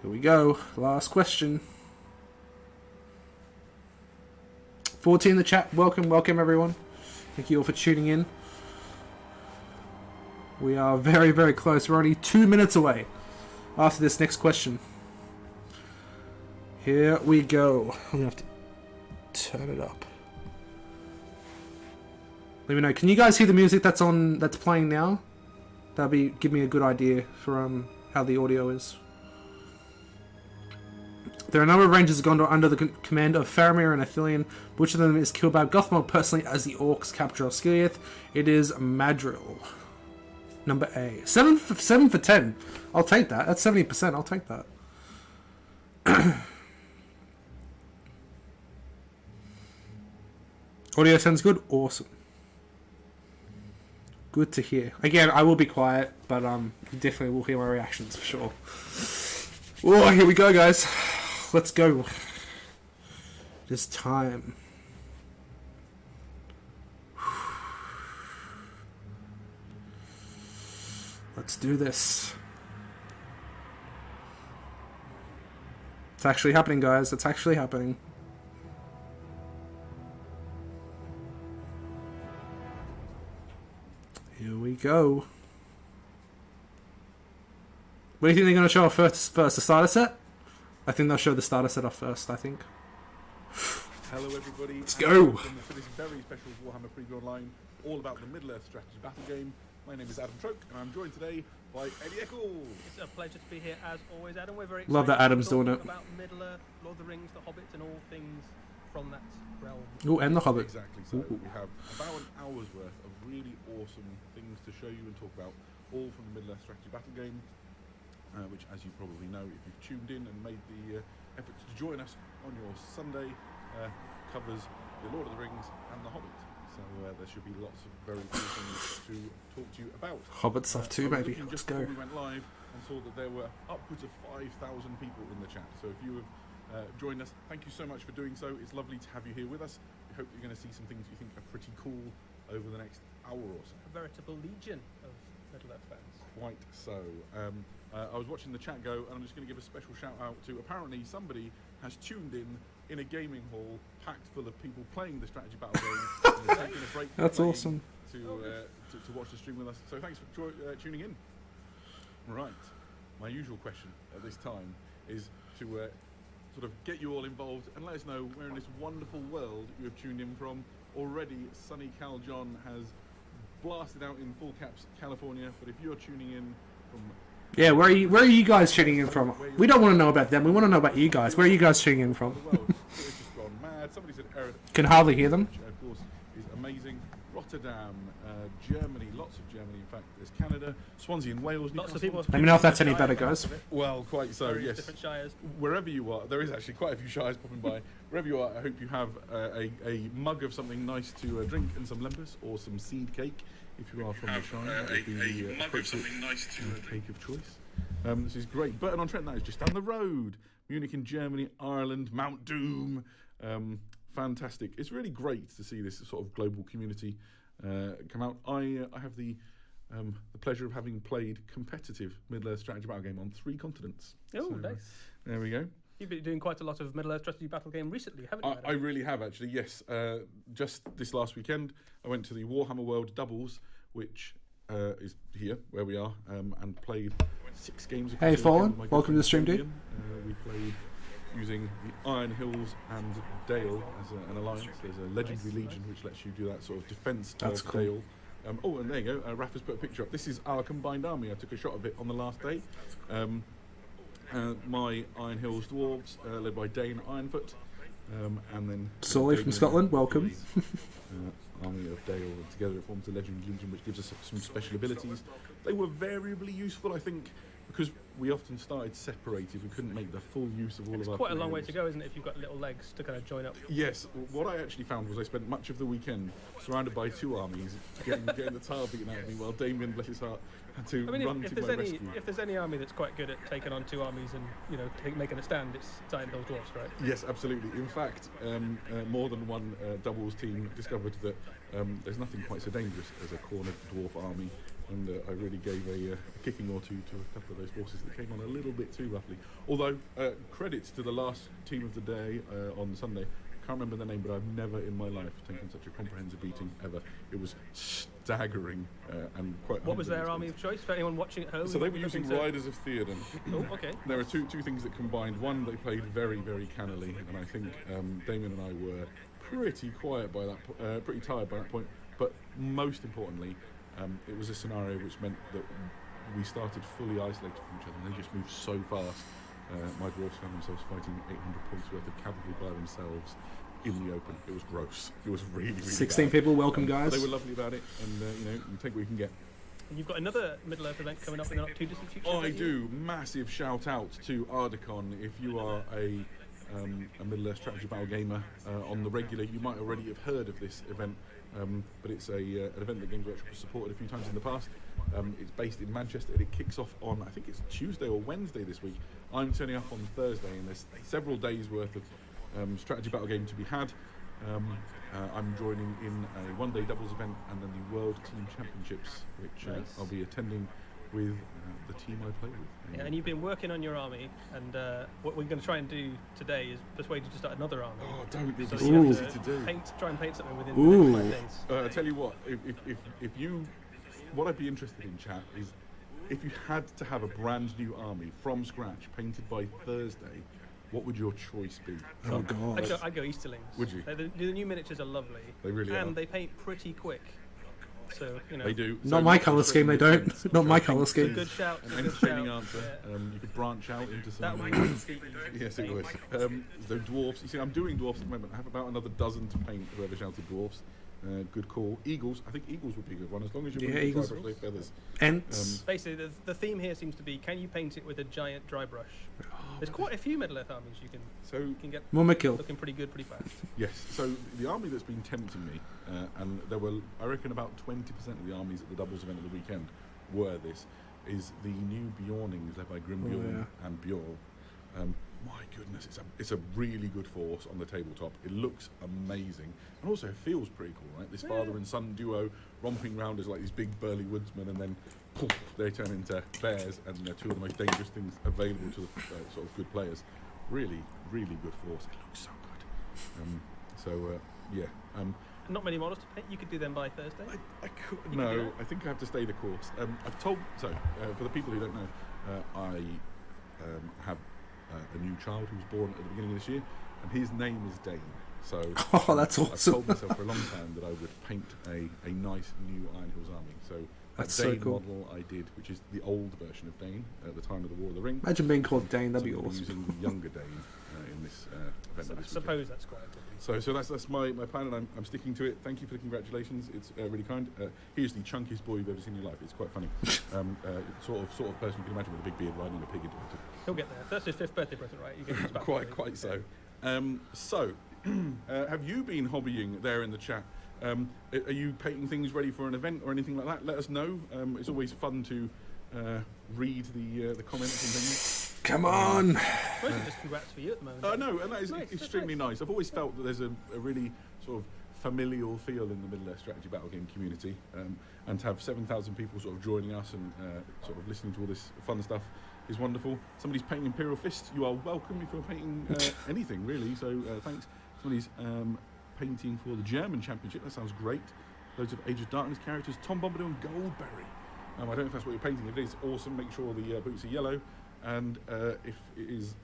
A: Here we go. Last question. 14 in the chat. Welcome everyone. Thank you all for tuning in. We are very, very close. We're only 2 minutes away after this next question. Here we go. I'm gonna have to turn it up. Let me know. Can you guys hear the music that's playing now? Give me a good idea for how the audio is. There are a number of rangers of Gondor under the command of Faramir and Athelion. Which of them is killed by Gothmog personally as the orcs capture Osgiliath? It is Madril. Number A. 7 for 10. I'll take that. That's 70%. I'll take that. Audio sounds good? Awesome. Good to hear. Again, I will be quiet, but you definitely will hear my reactions for sure. Oh, here we go, guys. Let's go. It is time. Let's do this. It's actually happening, guys. It's actually happening. Here we go. What do you think they're going to show off first? The starter set? I think they'll show the starter set off first, I think.
B: Hello everybody.
A: Let's go!
B: For this very special Warhammer Preview Online, all about the Middle-earth strategy battle game. My name is Adam Troke, and I'm joined today by Eddie Eccles.
C: It's a pleasure to be here as always, Adam. We're very excited
A: Love that Adam's doing it.
C: about Middle-earth, Lord of the Rings, the Hobbit, and all things from that realm.
A: Oh, and the Hobbit.
B: Exactly. So we have about an hour's worth of really awesome things to show you and talk about, all from the Middle-earth strategy battle game. Which, as you probably know, if you've tuned in and made the effort to join us on your Sunday, covers the Lord of the Rings and the Hobbit. So there should be lots of very cool things to talk to you about.
A: Hobbit stuff too, maybe. Let's
B: just
A: go.
B: Before we went live and saw that there were upwards of 5,000 people in the chat. So if you have joined us, thank you so much for doing so. It's lovely to have you here with us. hope you're going to see some things you think are pretty cool over the next hour or so.
C: A veritable legion of Middle-earth fans.
B: Quite so. I was watching the chat go, and I'm just going to give a special shout out to, apparently somebody has tuned in a gaming hall packed full of people playing the strategy battle game. And they're taking a break from
A: That's
B: playing
A: awesome.
B: To watch the stream with us. So thanks for tuning in. Right. My usual question at this time is to sort of get you all involved and let us know where in this wonderful world you have tuned in from. Already, sunny Cal John has blasted out in full caps California, but if you're tuning in from...
A: Yeah, where are you guys tuning in from? We don't want to know about them. We want to know about you guys. Where are you guys tuning in from?
B: The world, it's just gone mad. Somebody said
A: Can hardly hear them.
B: which of course is amazing. Rotterdam, Germany, lots of Germany. In fact, there's Canada, Swansea and Wales.
C: Lots of
B: Newcastle.
C: people.
A: Let me know if that's any better, guys.
B: Well, quite so.
C: Various
B: Yes.
C: different shires.
B: Wherever you are, there is actually quite a few shires popping by. Wherever you are, I hope you have a mug of something nice to drink and some lembas or some seed cake. If you are from the Shire, that would be the appropriate cake of choice. This is great. Burton-on-Trent, that is just down the road. Munich in Germany, Ireland, Mount Doom. Fantastic. It's really great to see this sort of global community come out. I have the pleasure of having played competitive Middle-earth strategy battle game on 3 continents.
C: Oh,
B: So,
C: nice.
B: There we go.
C: You've been doing quite a lot of Middle-earth strategy battle game recently, haven't you?
B: I really have, actually, yes. Just this last weekend, I went to the Warhammer World Doubles, which is here, where we are, and played 6 games.
A: Hey,
B: across the
A: Fallen.
B: weekend with my
A: Welcome to the stream,
B: girlfriend,
A: dude.
B: Julian. We played using the Iron Hills and Dale as an alliance. There's a legendary legion which lets you do that sort of defence
A: That's
B: of
A: cool.
B: Dale. Oh, and there you go. Raph has put a picture up. This is our combined army. I took a shot of it on the last day. My Iron Hills dwarves, led by Dane Ironfoot, and then
A: Solly from Scotland, welcome.
B: Army of Dale, and together it forms the Legendary Legion, which gives us some special abilities. They were variably useful, I think, because we often started separated. We couldn't make the full use of all
C: It's
B: of our.
C: quite a long way to
B: players.
C: go, isn't it, if you've got little legs to kind of join up?
B: Yes, what I actually found was I spent much of the weekend surrounded by 2 armies, getting the tar beaten out of me, while Damien, bless his heart, had to
C: I mean,
B: run
C: if
B: to
C: there's
B: my
C: any
B: rescue.
C: if there's any army that's quite good at taking on 2 armies and making a stand, it's Iron Hills dwarfs, right?
B: Yes, absolutely. In fact, more than one doubles team discovered that there's nothing quite so dangerous as a cornered dwarf army, and I really gave a kicking or two to a couple of those forces that came on a little bit too roughly. Although, credits to the last team of the day on Sunday. Can't remember the name, but I've never in my life taken such a comprehensive beating ever. It was staggering and quite.
C: What was their
B: humbling
C: army of choice for anyone watching at home?
B: So they were
C: looking
B: using
C: to-
B: Riders of Theoden.
C: Oh, okay.
B: There are two things that combined. One, they played very, very cannily, and I think Damien and I were pretty quiet by that, pretty tired by that point. But most importantly, it was a scenario which meant that we started fully isolated from each other, and they just moved so fast. My dwarves found themselves fighting 800 points worth of cavalry by themselves in the open. It was gross. It was really, really
A: 16
B: bad.
A: people, welcome,
B: But
A: guys.
B: they were lovely about it, and you take what you can get.
C: And you've got another Middle-earth event coming up in the not too distant future.
B: I
C: haven't you?
B: do. Massive shout out to Ardicon. If you are a Middle-earth strategy battle gamer on the regular, you might already have heard of this event. But it's an event that Games Workshop has supported a few times in the past. It's based in Manchester, and it kicks off on, I think it's Tuesday or Wednesday this week. I'm turning up on Thursday, and there's several days worth of strategy battle game to be had. I'm joining in a 1-day doubles event and then the World Team Championships, which
C: Nice.
B: I'll be attending with the team I play with.
C: Yeah, and you've been working on your army, and what we're going to try and do today is persuade you to start another army.
B: Oh, don't! It'll
C: So
B: be
C: you
B: so
A: Ooh.
C: have
B: easy to do.
C: try and paint something within
A: Ooh.
C: the next 5 days.
B: I tell you what, if you, what I'd be interested in, chat, is if you had to have a brand new army from scratch, painted by Thursday, what would your choice be?
A: Oh, God.
C: I'd go Easterlings.
B: Would you?
C: The new miniatures are lovely.
B: They really
C: and
B: are.
C: they paint pretty quick. So,
B: They do.
A: Not my colour scheme, they don't. Not my colour scheme.
C: Good shout.
B: An
C: Good
B: entertaining
C: shout.
B: answer.
C: Yeah.
B: You could branch out into some.
C: That would be easy.
B: Yes, it would. The dwarfs. You see, I'm doing dwarfs at the moment. I have about another dozen to paint. Whoever shouted dwarfs. Good call. Eagles. I think eagles would be a good one as long as you're
A: Yeah,
B: willing to
A: eagles.
B: dry brush their feathers.
A: Ents.
C: Basically, the theme here seems to be: can you paint it with a giant dry brush? There's quite a few Middle-earth armies you
B: So
C: can get
A: Mummakill.
C: looking pretty good pretty fast.
B: yes. So the army that's been tempting me, and there were, I reckon, about 20% of the armies at the doubles event of the weekend were this, is the new Bjornings led by Grim
A: Oh,
B: Bjorn
A: yeah.
B: and Bjorn. My goodness, it's a really good force on the tabletop. It looks amazing, and also it feels pretty cool, right? This father and son duo romping around as like these big burly woodsmen, and then poof, they turn into bears, and they're two of the most dangerous things available to the sort of good players. Really, really good force. It looks so good. Yeah.
C: Not many models to paint. You could do them by Thursday.
B: I could,
C: You
B: no,
C: can do that?
B: I think I have to stay the course. I've told, for the people who don't know, I have a new child who was born at the beginning of this year, and his name is Dane. So
A: Oh, that's
B: I've
A: awesome.
B: told myself for a long time that I would paint a nice new Iron Hills army. So
A: That's
B: that
A: so
B: Dane
A: cool.
B: model I did, which is the old version of Dane at the time of the War of the Ring.
A: Imagine being called Dane. That'd be
B: So we're
A: awesome.
B: using the younger Dane in this event.
C: I
B: this weekend.
C: suppose that's quite good.
B: So that's my plan, and I'm sticking to it. Thank you for the congratulations. It's really kind. Here's the chunkiest boy you've ever seen in your life. It's quite funny. Sort of person you can imagine with a big beard riding a pig into it.
C: He'll get there. That's his 5th birthday present, right? You get his back
B: Quite so. Have you been hobbying there in the chat? Are you painting things ready for an event or anything like that? Let us know. It's always fun to read the comments and things.
A: Come on.
C: Mostly just congrats for you at the moment.
B: No, and that is
C: Nice, that's
B: extremely
C: nice.
B: nice. I've always felt that there's a really sort of familial feel in the Middle Earth strategy battle game community, and to have 7,000 people sort of joining us and sort of listening to all this fun stuff is wonderful. Somebody's painting Imperial Fist. You are welcome if you're painting anything really. So thanks. Somebody's painting for the German Championship. That sounds great. Loads of Age of Darkness characters. Tom Bombadil and Goldberry. I don't know if that's what you're painting. If it is, awesome. Make sure the boots are yellow. And if it is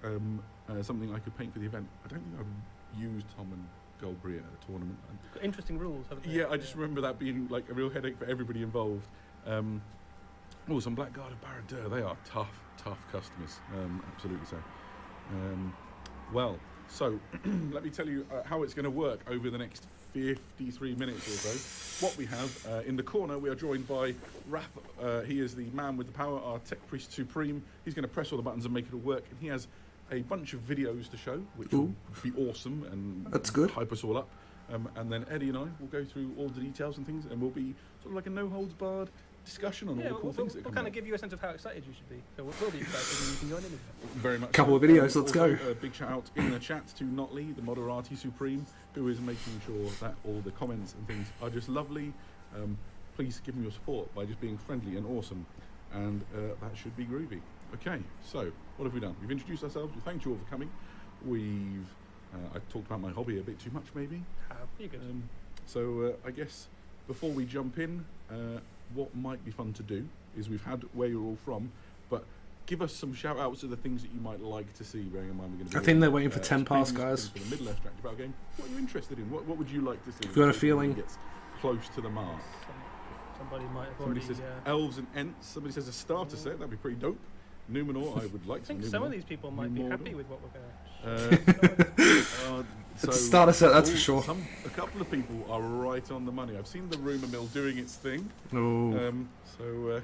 B: something I could paint for the event, I don't think I've used Tom and Goldberry at a tournament.
C: Got interesting rules, haven't they?
B: Yeah, I just remember that being like a real headache for everybody involved. Some Blackguard of Barad-dûr. They are tough customers. Absolutely so. So let me tell you how it's going to work over the next 53 minutes or so. What we have in the corner, we are joined by Raph. He is the man with the power, our tech priest supreme. He's going to press all the buttons and make it all work. And he has a bunch of videos to show, which will be awesome and
A: That's good.
B: hype us all up. And then Eddie and I will go through all the details and things, and we'll be sort of like a no-holds-barred discussion on all the cool things that
C: we'll
B: come
C: kind
B: up.
C: of give you a sense of how excited you should be. So we'll be excited and you can join in.
B: Very much.
A: Couple
B: so.
A: of videos, let's
B: Also,
A: go.
B: A big shout out in the chat to Notley, the Moderati Supreme, who is making sure that all the comments and things are just lovely. Please give him your support by just being friendly and awesome, and that should be groovy. Okay, so what have we done? We've introduced ourselves. We thanked you all for coming. We've I talked about my hobby a bit too much, maybe.
C: You're good.
B: So I guess before we jump in, what might be fun to do is we've had where you're all from, but give us some shout outs of the things that you might like to see, bearing in mind we're going to be
A: I think they're waiting for 10 past,
B: previews
A: guys.
B: for the Middle Earth strategy battle game. What are you interested in? What would you like to see?
A: I've got a
B: Something
A: feeling.
B: that gets close to the mark.
C: Somebody might have
B: Somebody
C: already.
B: says elves and ents. Somebody says a starter set. That'd be pretty dope. Numenor, I would like
C: I think
B: some
C: some
B: Numenor.
C: of these people might be
B: Numenor.
C: happy with what we're going to.
A: It's a starter set, that's for sure.
B: A couple of people are right on the money. I've seen the rumour mill doing its thing.
A: Oh.
C: I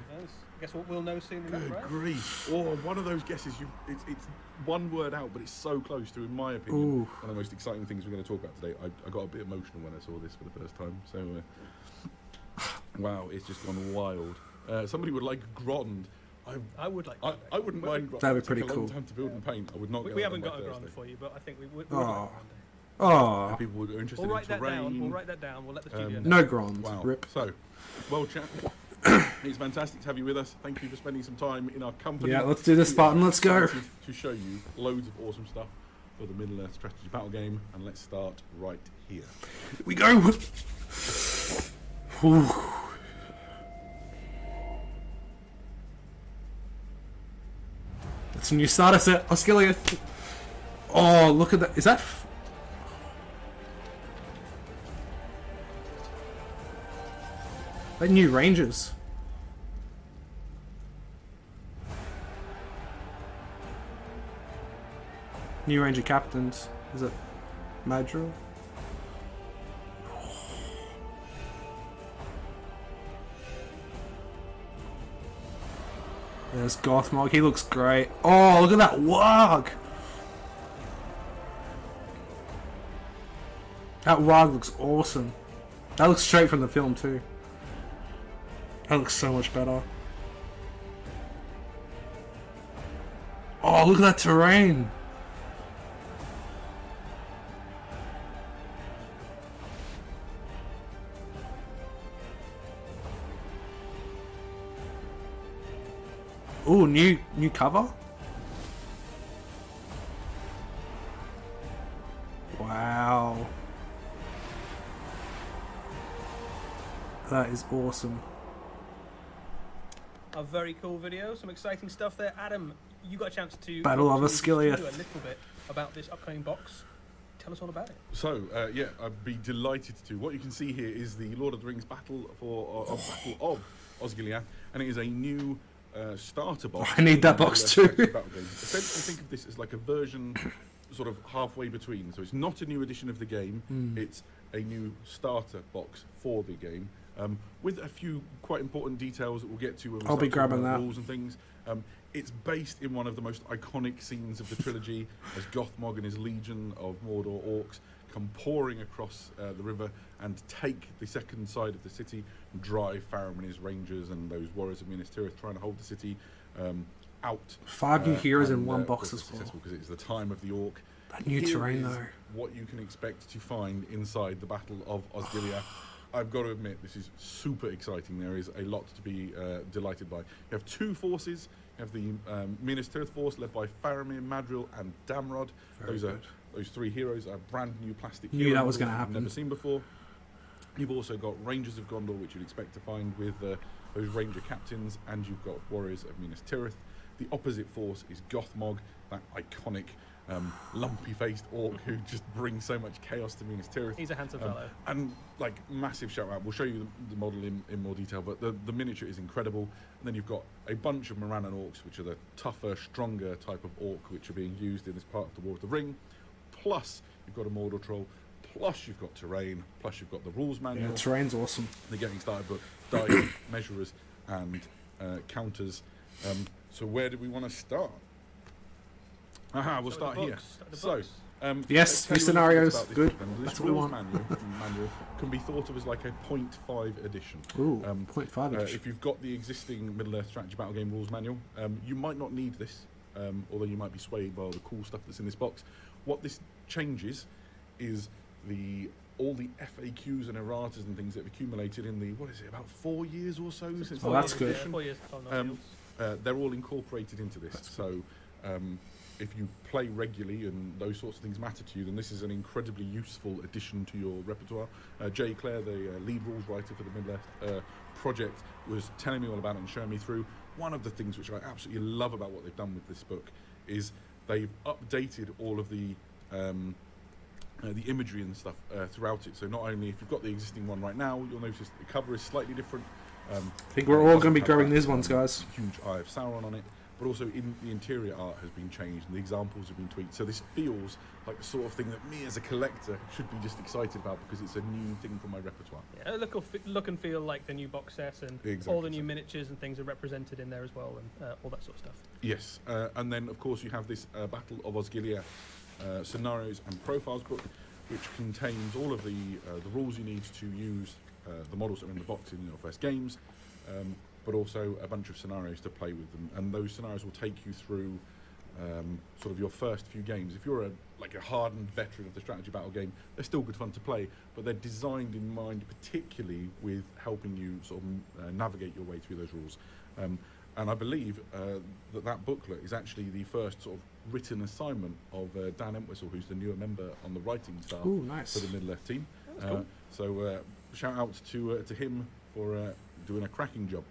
C: guess we'll know soon enough,
B: Good
C: right?
B: grief! Or one of those guesses. It's one word out, but it's so close to, in my opinion,
A: Ooh.
B: one of the most exciting things we're going to talk about today. I got a bit emotional when I saw this for the first time. So, wow, it's just gone wild. Somebody would like Grond.
C: I would like.
B: I wouldn't mind. Grond.
A: That'd be
B: It took
A: pretty
B: a long
A: cool.
B: time to build and paint. I would not.
C: We
B: get
C: haven't
B: that
C: got a
B: by
C: grand
B: Thursday.
C: for you, but I think we would.
A: Oh.
C: Like one day.
A: Oh.
B: People who are interested
C: We'll
B: in
C: write that
B: terrain.
C: down. We'll write that down. We'll let the studio know.
A: No Grond.
B: Wow.
A: Rip.
B: So, well, chat. It's fantastic to have you with us. Thank you for spending some time in our company.
A: Yeah, let's do this, Spartan. Let's go.
B: Excited to show you loads of awesome stuff for the Middle Earth strategy battle game, and let's start right here.
A: Here we go. Ooh. It's a new starter set. Oscillate. Oh, look at that. Is that... Like new rangers. New ranger captains. Is it Madrill? There's Gothmog. He looks great. Oh, look at that Warg! That Warg looks awesome. That looks straight from the film too. That looks so much better. Oh, look at that terrain! Ooh, new cover. Wow. That is awesome.
C: A very cool video, some exciting stuff there. Adam, you got a chance to
A: Battle of
C: Asciliath.
A: Asciliath.
C: A little bit about this upcoming box. Tell us all about it.
B: So, yeah, I'd be delighted to. What you can see here is the Lord of the Rings Battle of Osgiliath, and it is a new starter box.
A: I need that box too.
B: Essentially, think of this as like a version sort of halfway between. So it's not a new edition of the game, it's a new starter box for the game, with a few quite important details that we'll get to when we
A: I'll be
B: start talking
A: grabbing
B: about
A: that.
B: rules and things. It's based in one of the most iconic scenes of the trilogy, as Gothmog and his legion of Mordor orcs come pouring across the river and take the second side of the city, and drive Faramir and his rangers and those warriors of Minas Tirith trying to hold the city out.
A: 5 new heroes in
B: and,
A: one
B: of
A: box
B: course,
A: as well.
B: successful because it's the time of the orc.
A: That new
B: Here
A: terrain
B: is
A: though.
B: what you can expect to find inside the Battle of Osgiliath. I've got to admit, this is super exciting. There is a lot to be delighted by. You have two forces. You have the Minas Tirith force led by Faramir, Madril, and Damrod. Those three heroes are brand new plastic
A: Knew
B: hero
A: that was
B: models
A: gonna
B: you've
A: happen.
B: never seen before. You've also got Rangers of Gondor, which you'd expect to find with those Ranger captains, and you've got Warriors of Minas Tirith. The opposite force is Gothmog, that iconic lumpy-faced orc who just brings so much chaos to Minas Tirith.
C: He's a handsome fellow.
B: And like massive shout out. We'll show you the model in more detail, but the miniature is incredible. And then you've got a bunch of Morannon orcs, which are the tougher, stronger type of orc, which are being used in this part of the War of the Ring. Plus you've got a Mordor troll. Plus you've got terrain. Plus you've got the rules manual.
A: Yeah, terrain's awesome.
B: The getting started book, dice, measurers, and counters. So where do we want to start? We'll start here. So,
A: Yes,
B: let's
A: new
B: tell you a little bit
A: scenarios.
B: about this
A: Good.
B: book then. This
A: That's what we
B: rules
A: want.
B: manual can be thought of as like a 0.5 edition.
A: Ooh, 0.5 edition.
B: If you've got the existing Middle-earth strategy battle game rules manual, you might not need this, although you might be swayed by all the cool stuff that's in this box. What this changes is all the FAQs and erratas and things that have accumulated in the, what is it, about 4 years or so since the
A: that's
B: last
A: good.
B: edition.
C: 4 years.
B: They're all incorporated into this. So if you play regularly and those sorts of things matter to you, then this is an incredibly useful addition to your repertoire. Jay Clare, the lead rules writer for the Middle-earth project, was telling me all about it and showing me through. One of the things which I absolutely love about what they've done with this book is they've updated all of the imagery and stuff throughout it. So not only if you've got the existing one right now, you'll notice the cover is slightly different.
A: I think we're all going to be grabbing these ones, guys.
B: Huge Eye of Sauron on it, but also in the interior art has been changed and the examples have been tweaked. So this feels like the sort of thing that me as a collector should be just excited about because it's a new thing for my repertoire.
C: Yeah, look and feel like the new box set, and
B: Exactly.
C: all the new miniatures and things are represented in there as well, and all that sort of stuff.
B: Yes, and then of course you have this Battle of Osgiliath scenarios and profiles book, which contains all of the rules you need to use the models that are in the box in your first games, but also a bunch of scenarios to play with them. And those scenarios will take you through sort of your first few games. If you're a hardened veteran of the strategy battle game, they're still good fun to play, but they're designed in mind particularly with helping you sort of navigate your way through those rules. And I believe that booklet is actually the first sort of written assignment of Dan Entwistle, who's the newer member on the writing staff
A: Ooh, nice.
B: for the Middle-earth team.
C: That's cool.
B: So shout out to him for doing a cracking job.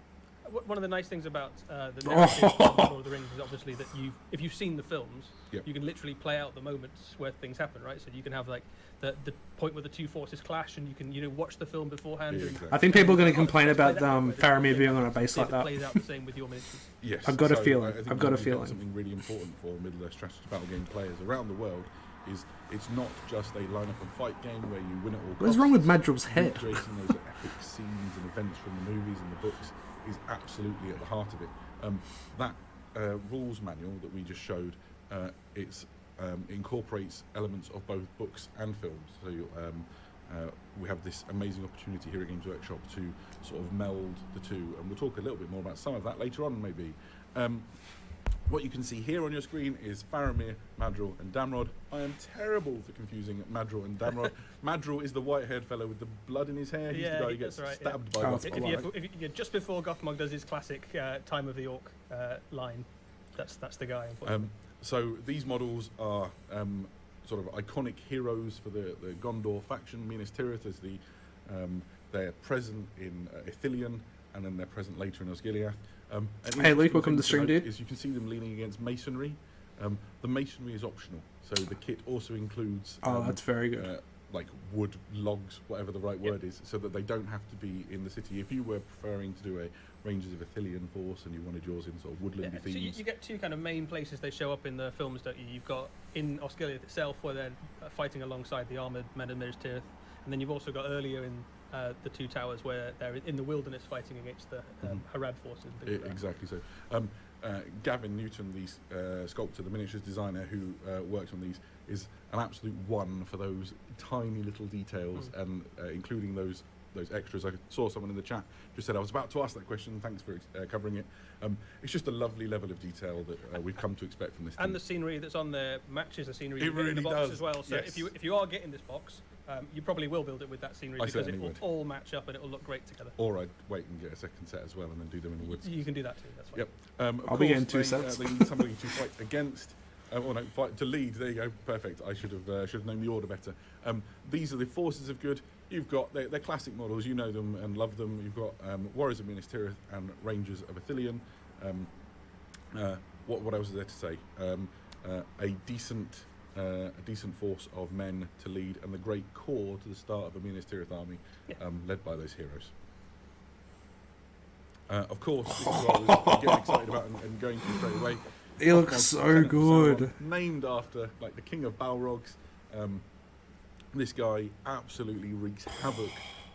C: One of the nice things about the narrative of Lord of the Rings is obviously that if you've seen the films,
B: Yep.
C: you can literally play out the moments where things happen, right? So you can have like the point where the two forces clash, and you can watch the film beforehand.
B: Yeah,
C: and
B: exactly.
A: I think people are going to complain
C: play
A: about
C: that out,
A: Faramir being on a base
C: see
A: like
C: if it
A: that.
C: plays out the same with your miniatures.
B: Yes,
A: I've got a
B: so
A: feeling.
B: I think
A: I've got a
B: you've
A: feeling.
B: Something really important for Middle-earth strategy battle game players around the world is it's not just a line up and fight game where you win at all costs.
A: What's wrong with Madril's head?
B: Recreating those epic scenes and events from the movies and the books is absolutely at the heart of it. That rules manual that we just showed, it incorporates elements of both books and films. So we have this amazing opportunity here at Games Workshop to sort of meld the two, and we'll talk a little bit more about some of that later on maybe. what you can see here on your screen is Faramir, Madril, and Damrod. I am terrible for confusing Madril and Damrod. Madril is the white-haired fellow with the blood in his hair. He's the guy who gets stabbed by Gothmog.
C: If just before Gothmog does his classic Time of the Orc line, that's the guy, unfortunately.
B: So these models are sort of iconic heroes for the Gondor faction. Minas Tirith is they're present in Ithilien, and then they're present later in Osgiliath.
A: Hey Luke, welcome to the stream, dude.
B: Is you can see them leaning against masonry. The masonry is optional, so the kit also includes
A: that's very good.
B: like wood, logs, whatever the right word is, so that they don't have to be in the city. If you were preferring to do a Rangers of Ithilien force and you wanted yours in sort of woodlandy
C: so
B: themes,
C: you get two kind of main places they show up in the films, don't you? You've got in Osgiliath itself, where they're fighting alongside the armoured men of Minas Tirith, and then you've also got earlier in the Two Towers, where they're in the wilderness fighting against the Harad forces.
B: Exactly so. Gavin Newton, the sculptor, the miniatures designer who worked on these, is an absolute one for those tiny little details, and including those extras. I saw someone in the chat just said, I was about to ask that question, thanks for covering it. It's just a lovely level of detail that we've come to expect from this team.
C: And the scenery that's on there matches the scenery
B: It really
C: in the box
B: does.
C: as well. So
B: Yes.
C: if you are getting this box, you probably will build it with that scenery,
B: I
C: because it
B: certainly
C: will
B: would.
C: all match up and it will look great together.
B: Or I'd wait and get a second set as well and then do them in the woods.
C: You can do that too, that's fine.
B: Yep. Of
A: I'll be
B: course,
A: getting two sets.
B: They need somebody to fight against, or no, fight to lead. There you go. Perfect. I should have known the order better. These are the forces of good. You've got they're classic models. You know them and love them. You've got Warriors of Minas Tirith and Rangers of Ithilien. What else is there to say? A decent force of men to lead, and the great core to the start of a Minas Tirith army, led by those heroes. Of course, this is what I was getting excited about and going to straight away.
A: He looks so good.
B: Named after like the King of Balrogs. This guy absolutely wreaks havoc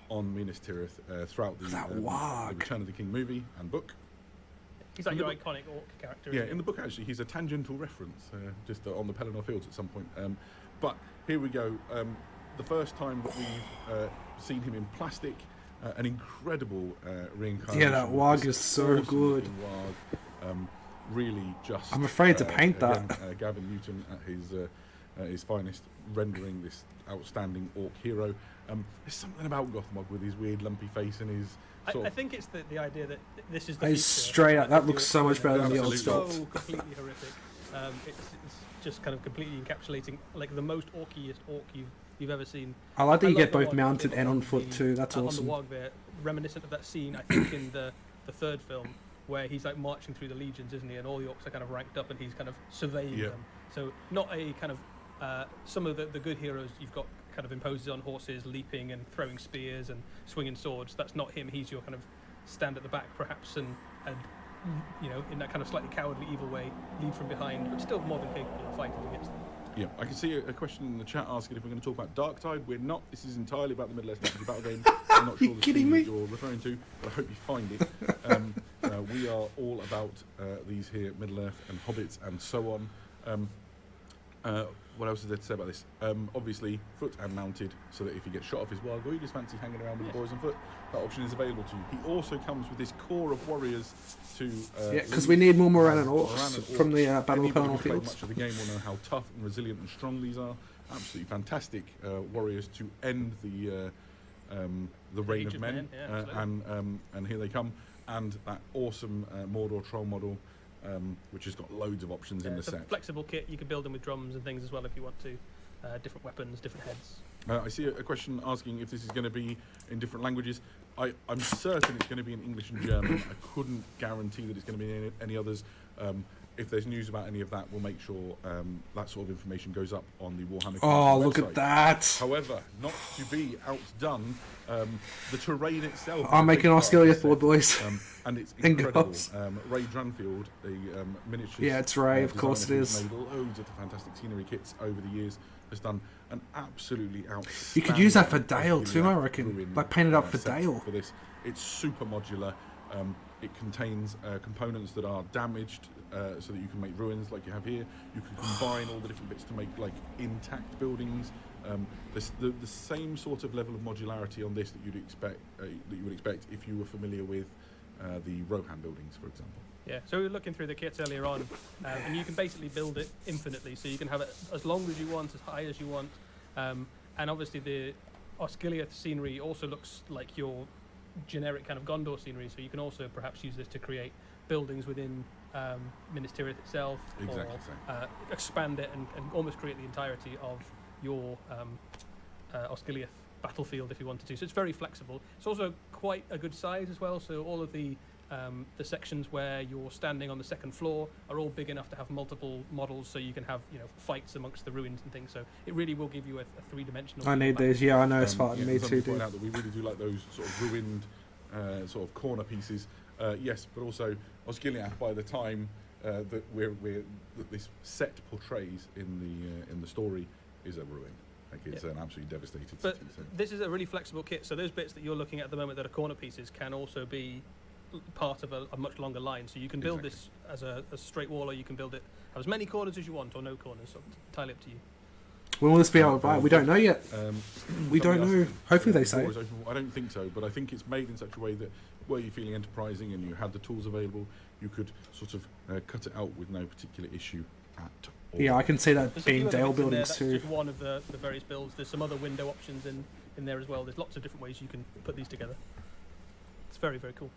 B: on Minas Tirith throughout the Return of the King movie and book.
C: He's like your iconic orc character.
B: Yeah, in the book actually, he's a tangential reference, just on the Pelennor Fields at some point. But here we go. The first time that we've seen him in plastic, an incredible reincarnation.
A: Yeah, that Warg is so good.
B: Warg, really just.
A: I'm afraid to paint that.
B: Again, Gavin Newton at his finest, rendering this outstanding orc hero. There's something about Gothmog with his weird lumpy face and his.
C: I think it's the idea that this is the
A: It's
C: future.
A: straight up. That looks so much better than the old
B: Absolutely.
A: sculpt.
C: So completely horrific. It's just kind of completely encapsulating like the most orkiest orc you've ever seen.
A: I like that you
C: love
A: get
C: the
A: both
C: Warg
A: mounted
C: bit
A: and on
C: on
A: foot
C: the-
A: too. That's
C: on
A: awesome.
C: the Warg there, reminiscent of that scene I think in the third film, where he's like marching through the legions, isn't he? And all the orcs are kind of ranked up, and he's kind of surveying them. So not a kind of some of the good heroes you've got kind of imposes on horses, leaping and throwing spears and swinging swords. That's not him. He's your kind of stand at the back, perhaps, and you know, in that kind of slightly cowardly, evil way, lead from behind, but still more than capable of fighting against them.
B: Yeah, I can see a question in the chat asking if we're going to talk about Darktide. We're not. This is entirely about the Middle-earth strategy battle game. I'm not sure
A: You
B: the
A: kidding
B: scene
A: me?
B: that you're referring to, but I hope you find it. We are all about these here Middle-earth and hobbits and so on. What else is there to say about this? Obviously, foot and mounted, so that if you get shot off his wild, or you just fancy hanging around with the boys on foot, that option is available to you. He also comes with this core of warriors to.
A: Because we need more Moran and
B: Moran
A: Orcs
B: and
A: from the Battle of
B: Anybody
A: Pelennor
B: who's played
A: Fields.
B: much of the game will know how tough and resilient and strong these are. Absolutely fantastic warriors to end the reign
C: Age
B: of men.
C: Yeah, absolutely.
B: And here they come. And that awesome Mordor troll model, which has got loads of options in the
C: It's a
B: set.
C: flexible kit. You can build them with drums and things as well if you want to. Different weapons, different heads.
B: I see a question asking if this is going to be in different languages. I'm certain it's going to be in English and German. I couldn't guarantee that it's going to be in any others. If there's news about any of that, we'll make sure that sort of information goes up on the Warhammer
A: Oh,
B: Community
A: look
B: website.
A: at that!
B: However, not to be outdone, the terrain itself.
A: I'm making an
B: Oscar
A: Osgiliath board, boys.
B: And it's
A: And
B: incredible.
A: girls.
B: Ray Dranfield, the miniatures.
A: Yeah, it's Ray, of course
B: designer
A: it
B: who's
A: is.
B: Made loads of the fantastic scenery kits over the years. Has done an absolutely outstanding.
A: You could use that for Dale
B: Osgiliath
A: too, I reckon.
B: ruin,
A: Like paint it up for
B: set
A: Dale.
B: For this, it's super modular. It contains components that are damaged, so that you can make ruins like you have here. You can combine all the different bits to make like intact buildings. There's the same sort of level of modularity on this that you would expect if you were familiar with the Rohan buildings, for example.
C: Yeah, so we were looking through the kits earlier on, and you can basically build it infinitely. So you can have it as long as you want, as high as you want, and obviously the Osgiliath scenery also looks like your generic kind of Gondor scenery. So you can also perhaps use this to create buildings within Minas Tirith itself,
B: Exactly.
C: or expand it and almost create the entirety of your Osgiliath battlefield if you wanted to. So it's very flexible. It's also quite a good size as well. So all of the sections where you're standing on the second floor are all big enough to have multiple models, so you can have fights amongst the ruins and things. So it really will give you a three-dimensional.
A: I need these. Yeah, I know. It's part of me too,
B: Point
A: dude.
B: out that we really do like those sort of ruined, sort of corner pieces. Yes, but also Osgiliath. By the time that that this set portrays in the story is a ruin. Like it's an absolutely devastated
C: But
B: city. So.
C: this is a really flexible kit. So those bits that you're looking at the moment that are corner pieces can also be part of a much longer line. So you can build this as a straight wall, or you can build it have as many corners as you want, or no corners. So it's entirely up to you.
A: When will this be out? We don't know yet. We don't know. Hopefully they say.
B: I don't think so, but I think it's made in such a way that were you feeling enterprising and you had the tools available, you could sort of cut it out with no particular issue at all.
A: Yeah, I can see that
C: There's
A: being
C: a few
A: Dale
C: other bits in there.
A: buildings
C: That's
A: too.
C: just one of the various builds. There's some other window options in there as well. There's lots of different ways you can put these together. It's very, very cool.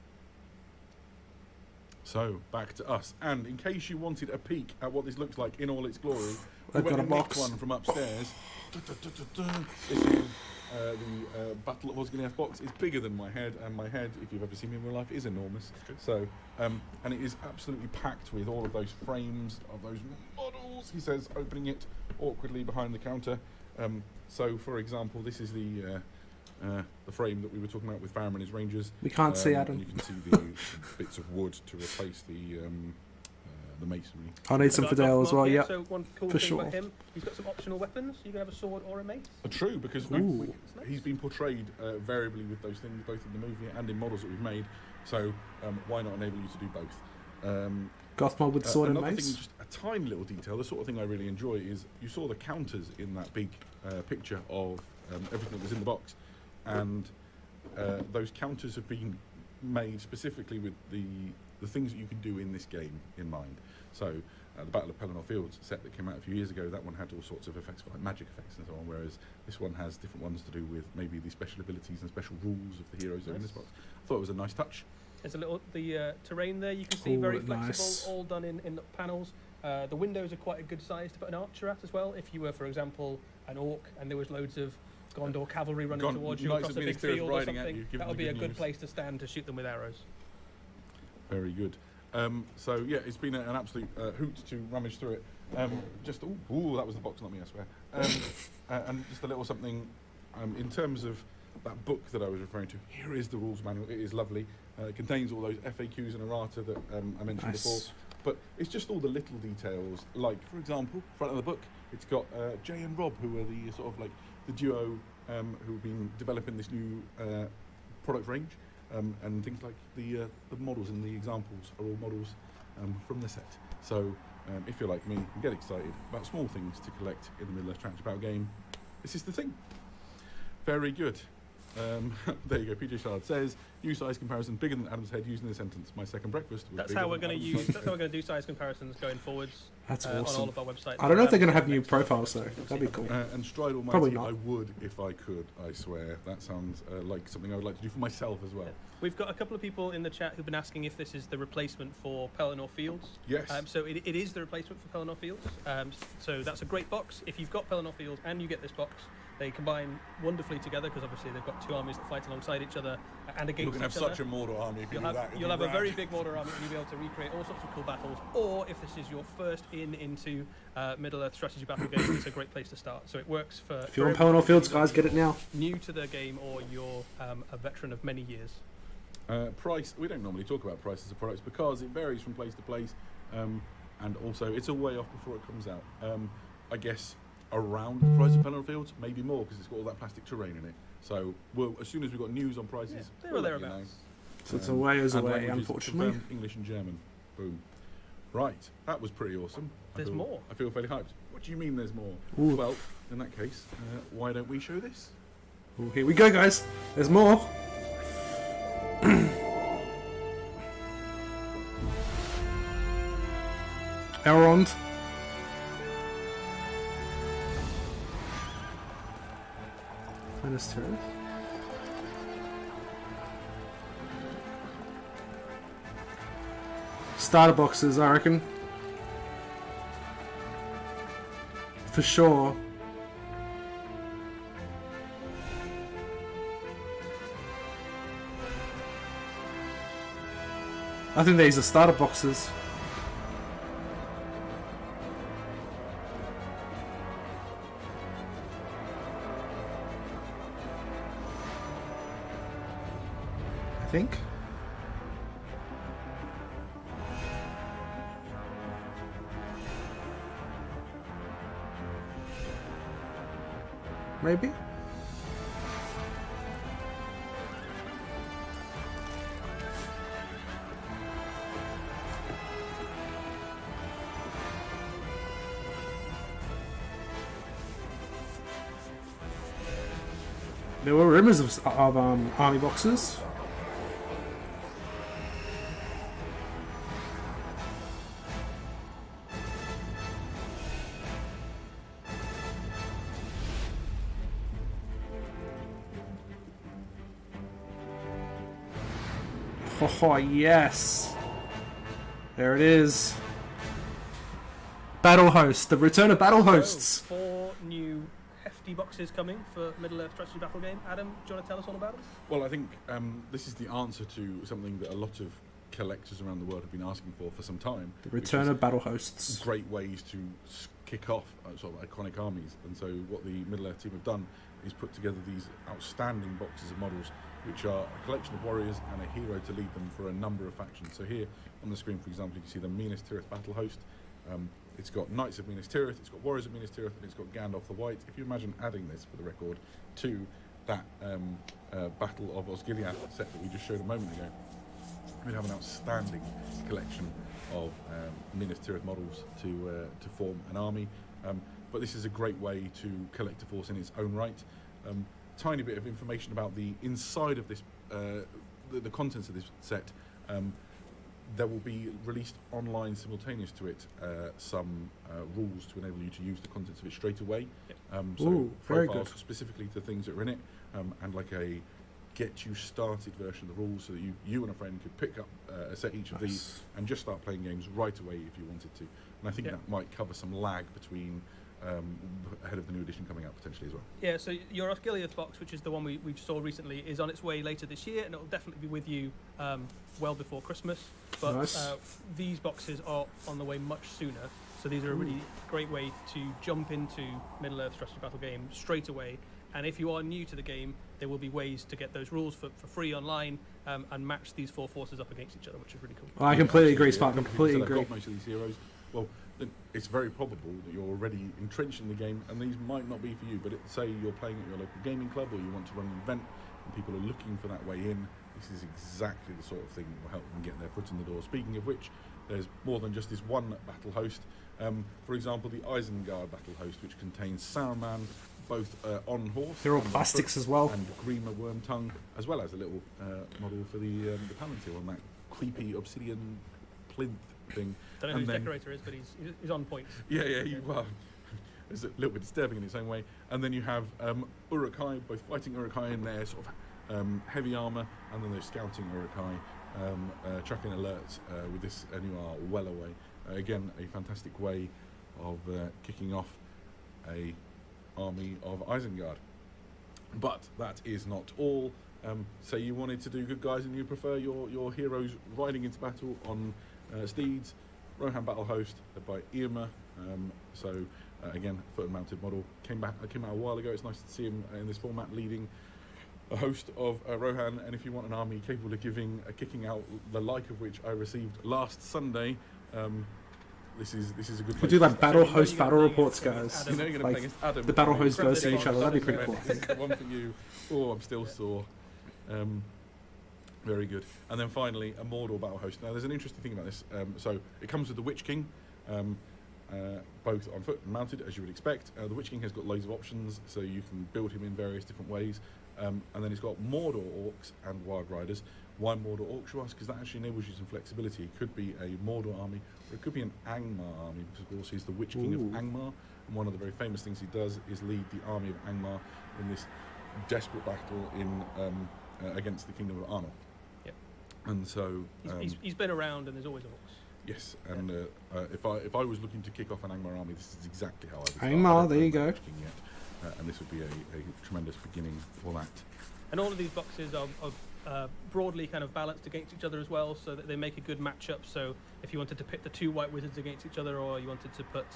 B: So back to us, and in case you wanted a peek at what this looks like in all its glory,
A: They've
B: we
A: got a
B: went and nicked
A: box.
B: one from upstairs. This is the Battle of Osgiliath box. It's bigger than my head, and my head, if you've ever seen me in real life, is enormous. So, and it is absolutely packed with all of those frames of those models. He says, opening it awkwardly behind the counter. So, for example, this is the frame that we were talking about with Farum and his Rangers.
A: We can't see Adam.
B: And you can see the bits of wood to replace the masonry.
A: I need some for Dale as well. Yeah.
C: So one cool
A: for
C: thing
A: sure.
C: about him, he's got some optional weapons. You can have a sword or a mace.
B: True, because
A: Ooh.
B: he's been portrayed variably with those things, both in the movie and in models that we've made. So why not enable you to do both?
A: Gothmog with sword and
B: another
A: mace.
B: thing, just a tiny little detail, the sort of thing I really enjoy is you saw the counters in that big picture of everything that was in the box, and those counters have been made specifically with the things that you can do in this game in mind. So the Battle of Pelennor Fields set that came out a few years ago, that one had all sorts of effects, like magic effects and so on, whereas this one has different ones to do with maybe the special abilities and special rules of the heroes that are in this box. I thought it was a nice touch.
C: There's a little terrain there. You can see
A: Ooh,
C: very flexible,
A: nice.
C: all done in panels. The windows are quite a good size to put an archer at as well. If you were, for example, an orc and there was loads of Gondor cavalry running towards you across a big field or something, that would be a good place to stand to shoot them with arrows.
B: Very good. So yeah, it's been an absolute hoot to rummage through it. Just ooh, that was the box, not me, I swear. And just a little something in terms of that book that I was referring to. Here is the rules manual. It is lovely. It contains all those FAQs and errata that I mentioned before. But it's just all the little details. Like, for example, front of the book, it's got Jay and Rob, who are the sort of like the duo who've been developing this new product range. And things like the models and the examples are all models from the set. So if you're like me and get excited about small things to collect in the Middle-earth Strategy Battle game, this is the thing. Very good. There you go. PJ Shard says, use size comparison bigger than Adam's head used in the sentence. My second breakfast was
C: That's
B: bigger
C: how we're
B: than
C: going to
B: Adam's
C: use.
B: size."
C: That's how we're going to do size comparisons going forwards.
A: That's
C: on
A: awesome.
C: all of our websites.
A: I don't know if they're going to have new profiles though. That'd be cool.
B: And Stride Almighty,
A: Probably not.
B: I would if I could, I swear. That sounds like something I would like to do for myself as well.
C: We've got a couple of people in the chat who've been asking if this is the replacement for Pelennor Fields.
B: Yes.
C: So it is the replacement for Pelennor Fields. So that's a great box. If you've got Pelennor Fields and you get this box, they combine wonderfully together because obviously they've got two armies that fight alongside each other and against
B: You're going to have
C: each other.
B: such a Mordor army if you
C: You'll
B: do that.
C: you'll have a very big Mordor army and you'll be able to recreate all sorts of cool battles. Or if this is your first into Middle-earth Strategy Battle game, it's a great place to start. So it works for...
A: If you're on Pelennor Fields, guys, get it now.
C: New to the game or you're a veteran of many years.
B: Price, we don't normally talk about prices of products because it varies from place to place, and also it's a way off before it comes out. I guess around the price of Pelennor Fields, maybe more because it's got all that plastic terrain in it. So as soon as we've got news on prices,
C: Yeah,
B: we'll
C: there or
B: let you know.
C: thereabouts.
A: So it's a ways
B: And
A: away,
B: languages,
A: unfortunately.
B: confirmed English and German. Boom. Right, that was pretty awesome.
C: There's more.
B: I feel fairly hyped. What do you mean there's more?
A: Ooh.
B: Well, in that case, why don't we show this?
A: Ooh, here we go, guys. There's more. Elrond. Minas Tirith. Starter boxes, I reckon. For sure. I think these are starter boxes. I think. Maybe? There were rumors of army boxes. Oh, yes. There it is. Battle Host. The return of Battle Hosts.
C: 4 new hefty boxes coming for Middle-earth Strategy Battle Game. Adam, do you want to tell us all about it?
B: Well, I think this is the answer to something that a lot of collectors around the world have been asking for some time.
A: The return of Battle Hosts.
B: Great ways to kick off sort of iconic armies. And so what the Middle-earth team have done is put together these outstanding boxes of models, which are a collection of warriors and a hero to lead them for a number of factions. So here on the screen, for example, you can see the Minas Tirith Battle Host. It's got Knights of Minas Tirith, it's got Warriors of Minas Tirith, and it's got Gandalf the White. If you imagine adding this, for the record, to that Battle of Osgiliath set that we just showed a moment ago, we'd have an outstanding collection of Minas Tirith models to form an army. But this is a great way to collect a force in its own right. Tiny bit of information about the inside of this, the contents of this set. There will be released online simultaneous to it some rules to enable you to use the contents of it straight away.
C: Yep.
B: So
A: Ooh, very
B: profiles
A: good.
B: specifically to things that are in it, and like a get you started version of the rules, so that you and a friend could pick up a set each of these and just start playing games right away if you wanted to. And I think that might cover some lag between ahead of the new edition coming out potentially as well.
C: Yeah, so your Osgiliath box, which is the one we saw recently, is on its way later this year, and it'll definitely be with you well before Christmas. But
A: Nice.
C: these boxes are on the way much sooner, so these are a really great way to jump into Middle-earth Strategy Battle Game straight away. And if you are new to the game, there will be ways to get those rules for free online and match these 4 forces up against each other, which is really cool.
A: I completely agree,
B: Absolutely,
A: Spartan.
B: yeah. People
A: Completely
B: said,
A: agree.
B: I've got most of these heroes. Well, then it's very probable that you're already entrenched in the game, and these might not be for you. But say you're playing at your local gaming club, or you want to run an event, and people are looking for that way in. This is exactly the sort of thing that will help them get their foot in the door. Speaking of which, there's more than just this one battle host. For example, the Isengard battle host, which contains Saruman, both on horse.
A: They're all
B: and on
A: plastics
B: foot,
A: as well.
B: and Grima Wormtongue, as well as a little model for the Palantir on that creepy obsidian plinth thing.
C: Don't know who his decorator is, but he's on point.
B: Yeah, well, it's a little bit disturbing in its own way. And then you have Uruk-hai, both fighting Uruk-hai in their sort of heavy armour, and then they're scouting Uruk-hai, tracking alerts with this Annuar well away. Again, a fantastic way of kicking off a army of Isengard. But that is not all. Say you wanted to do good guys and you prefer your heroes riding into battle on steeds. Rohan Battle Host, led by Irma. Again, foot and mounted model. Came out a while ago. It's nice to see him in this format leading a host of Rohan. And if you want an army capable of kicking out the like of which I received last Sunday, this is a good place.
A: We do like battle
C: So,
A: host
C: you're
A: battle
C: playing
A: reports,
C: against
A: guys.
C: Adam.
B: You know you're going to
A: Like,
B: play against Adam.
A: the battle hosts
C: Grab
A: versus
C: this
A: each other. That'd be pretty cool.
B: One for you. Oh, I'm still sore. Very good. And then finally, a Mordor battle host. Now, there's an interesting thing about this. So it comes with the Witch King, both on foot and mounted, as you would expect. The Witch King has got loads of options, so you can build him in various different ways. And then it's got Mordor orcs and Wild Riders, Why Mordor Orcs, you ask? Because that actually enables you some flexibility. It could be a Mordor army, or it could be an Angmar army, because of course he's the Witch King of Angmar, and one of the very famous things he does is lead the army of Angmar in this desperate battle in against the Kingdom of Arnor.
C: Yep.
B: And so
C: he's been around, and there's always orcs.
B: yes, and if I was looking to kick off an Angmar army, this is exactly how I would start.
A: Angmar, there you go.
B: Witch King yet, and this would be a tremendous beginning for that.
C: And all of these boxes are broadly kind of balanced against each other as well, so that they make a good matchup. So if you wanted to pit the 2 white wizards against each other, or you wanted to put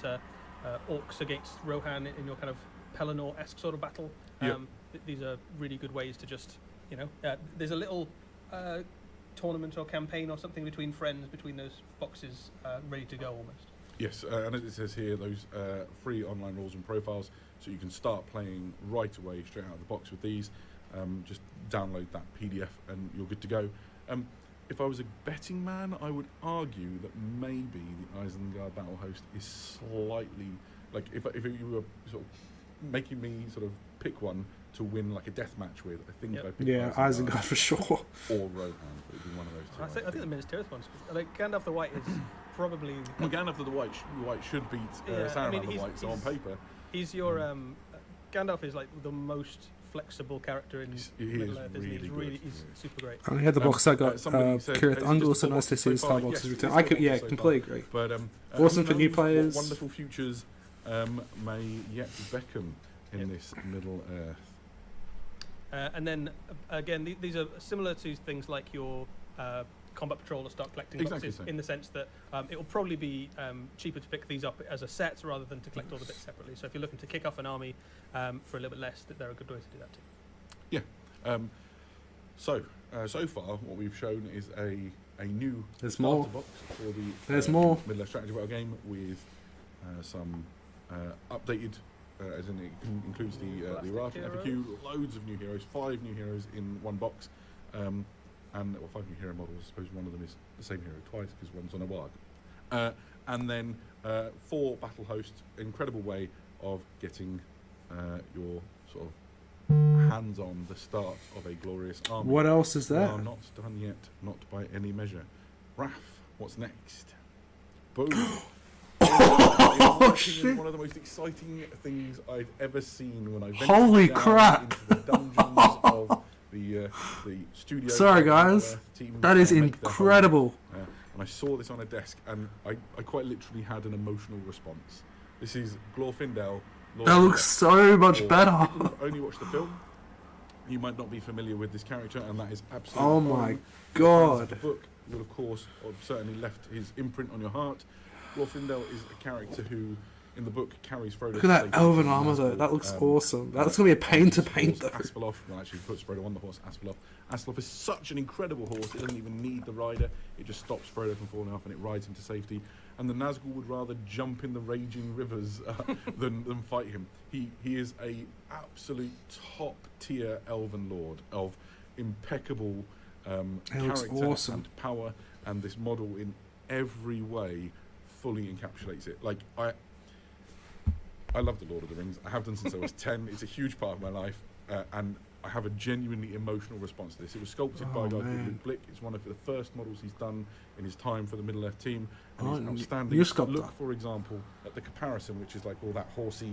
C: orcs against Rohan in your kind of Pelennor-esque sort of battle, these are really good ways to just, there's a little tournament or campaign or something between friends, between those boxes, ready to go almost.
B: Yes, and as it says here, those free online rules and profiles, so you can start playing right away, straight out of the box with these. Just download that PDF and you're good to go. If I was a betting man, I would argue that maybe the Isengard Battle Host is slightly, like if you were sort of making me sort of pick one to win like a death match with, I think I'd pick
A: Isengard for sure.
B: Or Rohan, it would be one of those two.
C: I think the Minas Tirith one's, like Gandalf the White is probably...
B: Well, Gandalf the White should beat Saruman the White, so on paper...
C: He's your... Gandalf is like the most flexible character in Middle-earth, isn't he? He's super great.
A: I had the box I got, Kirith Ungol, so nice to see his Star boxes return. I could, completely agree.
B: But,
A: awesome for new players.
B: What wonderful futures may yet beckon in this Middle-earth.
C: And then, again, these are similar to things like your Combat Patrol or Start Collecting boxes, in the sense that it will probably be cheaper to pick these up as a set rather than to collect all the bits separately. So if you're looking to kick off an army for a little bit less, they're a good way to do that too.
B: Yeah. So far, what we've shown is a new
A: There's
B: starter
A: more.
B: box for the
A: There's more.
B: Middle-earth strategy battle game with some updated, as in it includes the Errata FAQ, loads of new heroes, 5 new heroes in one box. And 5 new hero models. I suppose one of them is the same hero twice because one's on a warg. And then 4 battle hosts. Incredible way of getting your sort of hands on the start of a glorious army.
A: What else is there?
B: We are not done yet, not by any measure. Raph, what's next? Boom.
A: Shit.
B: One of the most exciting things I've ever seen when I ventured
A: Holy
B: down
A: crap.
B: into the dungeons of the studio.
A: Sorry guys,
B: team
A: that is
B: make their home.
A: incredible.
B: And I saw this on a desk, and I quite literally had an emotional response. This is Glorfindel.
A: That looks so much better.
B: People who've only watched the film, you might not be familiar with this character, and that is absolutely
A: Oh
B: fine.
A: my
B: The
A: god.
B: book will, of course, have certainly left his imprint on your heart. Glorfindel is a character who, in the book, carries Frodo.
A: Look at that elven armor though, that looks awesome. That's going to be a pain to paint though.
B: Asphalov, well actually puts Frodo on the horse, Asphalov. Asphalov is such an incredible horse, it doesn't even need the rider, it just stops Frodo from falling off and it rides him to safety. And the Nazgul would rather jump in the raging rivers than fight him. He is a absolute top tier elven lord of impeccable character and power, and this model in every way fully encapsulates it. Like I love the Lord of the Rings. I have done since I was 10. It's a huge part of my life, and I have a genuinely emotional response to this. It was sculpted by a guy called Luke Blick. It's one of the first models he's done in his time for the Middle-earth team, and it's outstanding. Look, for example, at the caparison, which is like all that horsey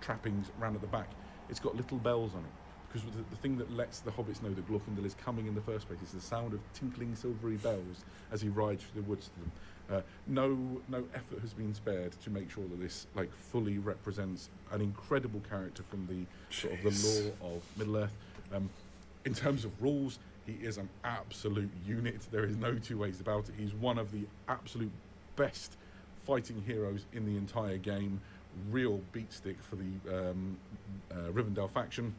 B: trappings around at the back. It's got little bells on it, because the thing that lets the hobbits know that Glorfindel is coming in the first place is the sound of tinkling silvery bells as he rides through the woods to them. No effort has been spared to make sure that this fully represents an incredible character from the sort of the lore of Middle-earth. In terms of rules, he is an absolute unit. There is no two ways about it. He's one of the absolute best fighting heroes in the entire game. Real beatstick for the Rivendell faction.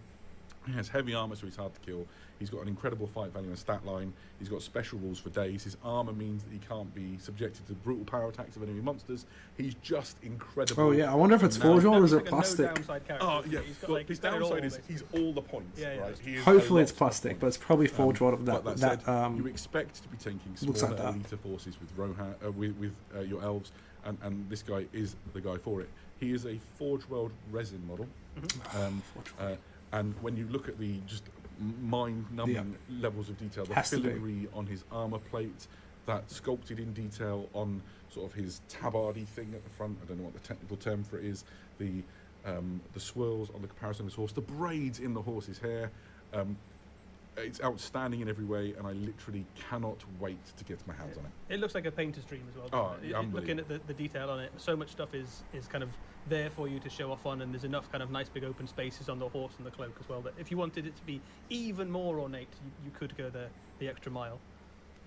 B: He has heavy armor, so he's hard to kill. He's got an incredible fight value and stat line. He's got special rules for days. His armor means that he can't be subjected to brutal power attacks of enemy monsters. He's just incredible.
A: Oh yeah, I wonder if it's forged or is it plastic?
C: No downside character.
B: Oh yeah, his downside is he's all the points.
C: Yeah,
B: right? He is
A: hopefully it's plastic, but it's probably forged rod of that.
B: But that said, you expect to be taking smaller elite forces with Rohan, with your elves, and this guy is the guy for it. He is a Forge World resin model, and when you look at the just mind-numbing levels of detail. The
A: Has to be.
B: filigree on his armor plate, that sculpted in detail on sort of his tabardy thing at the front. I don't know what the technical term for it is. The swirls on the comparison of his horse, the braids in the horse's hair. It's outstanding in every way, and I literally cannot wait to get my hands on it.
C: It looks like a painter's dream as well.
B: Oh,
C: Looking at the detail on it, so much stuff is kind of there for you to show off on, and there's enough kind of nice big open spaces on the horse and the cloak as well that if you wanted it to be even more ornate, you could go the extra mile.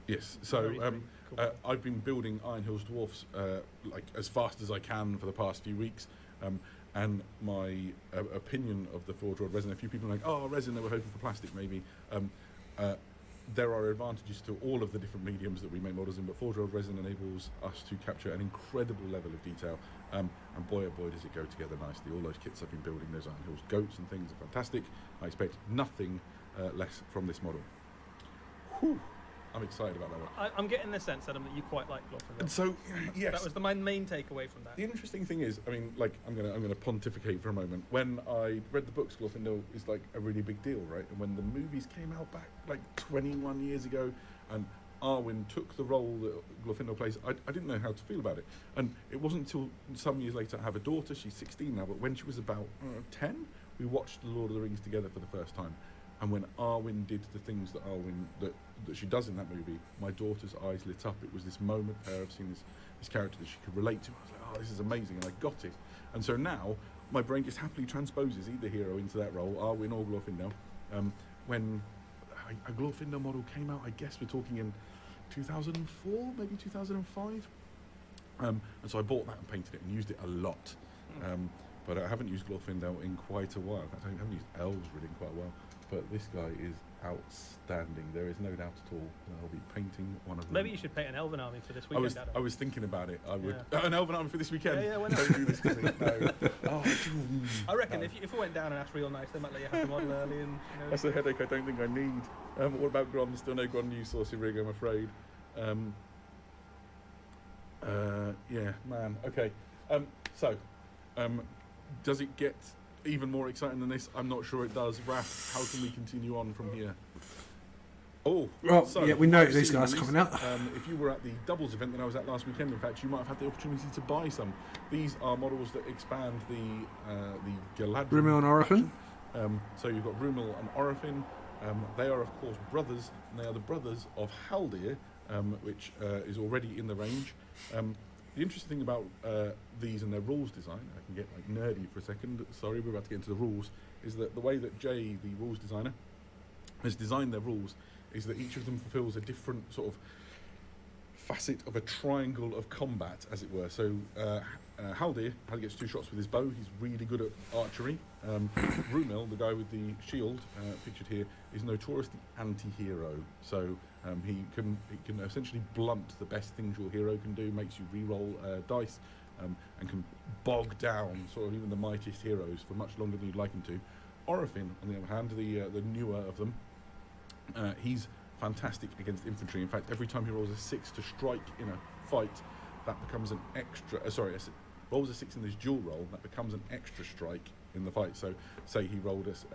B: Yes, so
C: Very cool.
B: I've been building Iron Hills Dwarfs like as fast as I can for the past few weeks, and my opinion of the forge rod resin, a few people are like, oh, resin, they were hoping for plastic maybe. There are advantages to all of the different mediums that we make models in, but forge rod resin enables us to capture an incredible level of detail, and boy oh boy does it go together nicely. All those kits I've been building, those Iron Hills goats and things, are fantastic. I expect nothing less from this model. Whew. I'm excited about that one.
C: I'm getting the sense, Adam, that you quite like Glorfindel.
B: And so, yes.
C: That was my main takeaway from that.
B: The interesting thing is, I mean, like, I'm gonna pontificate for a moment. When I read the books, Glorfindel is like a really big deal, right? And when the movies came out back like 21 years ago, and Arwen took the role that Glorfindel plays, I didn't know how to feel about it. And it wasn't until some years later I have a daughter. She's 16 now, but when she was about 10, we watched The Lord of the Rings together for the first time. And when Arwen did the things that that she does in that movie, my daughter's eyes lit up. It was this moment of seeing this character that she could relate to. I was like, oh, this is amazing, and I got it. And so now my brain just happily transposes either hero into that role, Arwen or Glorfindel. When a Glorfindel model came out, I guess we're talking in 2004, maybe 2005. And so I bought that and painted it and used it a lot. But I haven't used Glorfindel in quite a while. In fact, I haven't used elves really in quite a while. But this guy is outstanding. There is no doubt at all that I'll be painting one of them.
C: Maybe you should paint an elven army for this weekend, Adam.
B: I was thinking about it. I would an elven army for this weekend.
C: Yeah, why not?
B: Don't do this to me. No. Oh,
C: I reckon if we went down and asked real nice, they might let you have the model early. And
B: that's a headache I don't think I need. What about Gron? Still no Gron new saucy rig, I'm afraid. Yeah, man. Okay. Does it get even more exciting than this? I'm not sure it does. Raph, how can we continue on from here? Oh,
A: well,
B: so
A: yeah, we know
B: I've
A: these
B: seen
A: guys are coming out.
B: If you were at the doubles event that I was at last weekend, in fact, you might have had the opportunity to buy some. These are models that expand the Galadriel.
A: Rumil and Orifin.
B: So you've got Rumil and Orifin. They are, of course, brothers, and they are the brothers of Haldir, which is already in the range. The interesting thing about these and their rules design, I can get like nerdy for a second, sorry, we're about to get into the rules, is that the way that Jay, the rules designer, has designed their rules is that each of them fulfills a different sort of facet of a triangle of combat, as it were. So Haldir gets 2 shots with his bow. He's really good at archery. Rumil, the guy with the shield pictured here, is notoriously anti-hero. So he can essentially blunt the best things your hero can do, makes you re-roll dice, and can bog down sort of even the mightiest heroes for much longer than you'd like him to. Orifin, on the other hand, the newer of them, he's fantastic against infantry. In fact, every time he rolls a 6 to strike in a fight, that becomes an extra. Rolls a 6 in this dual roll, that becomes an extra strike in the fight. So, say he rolled us,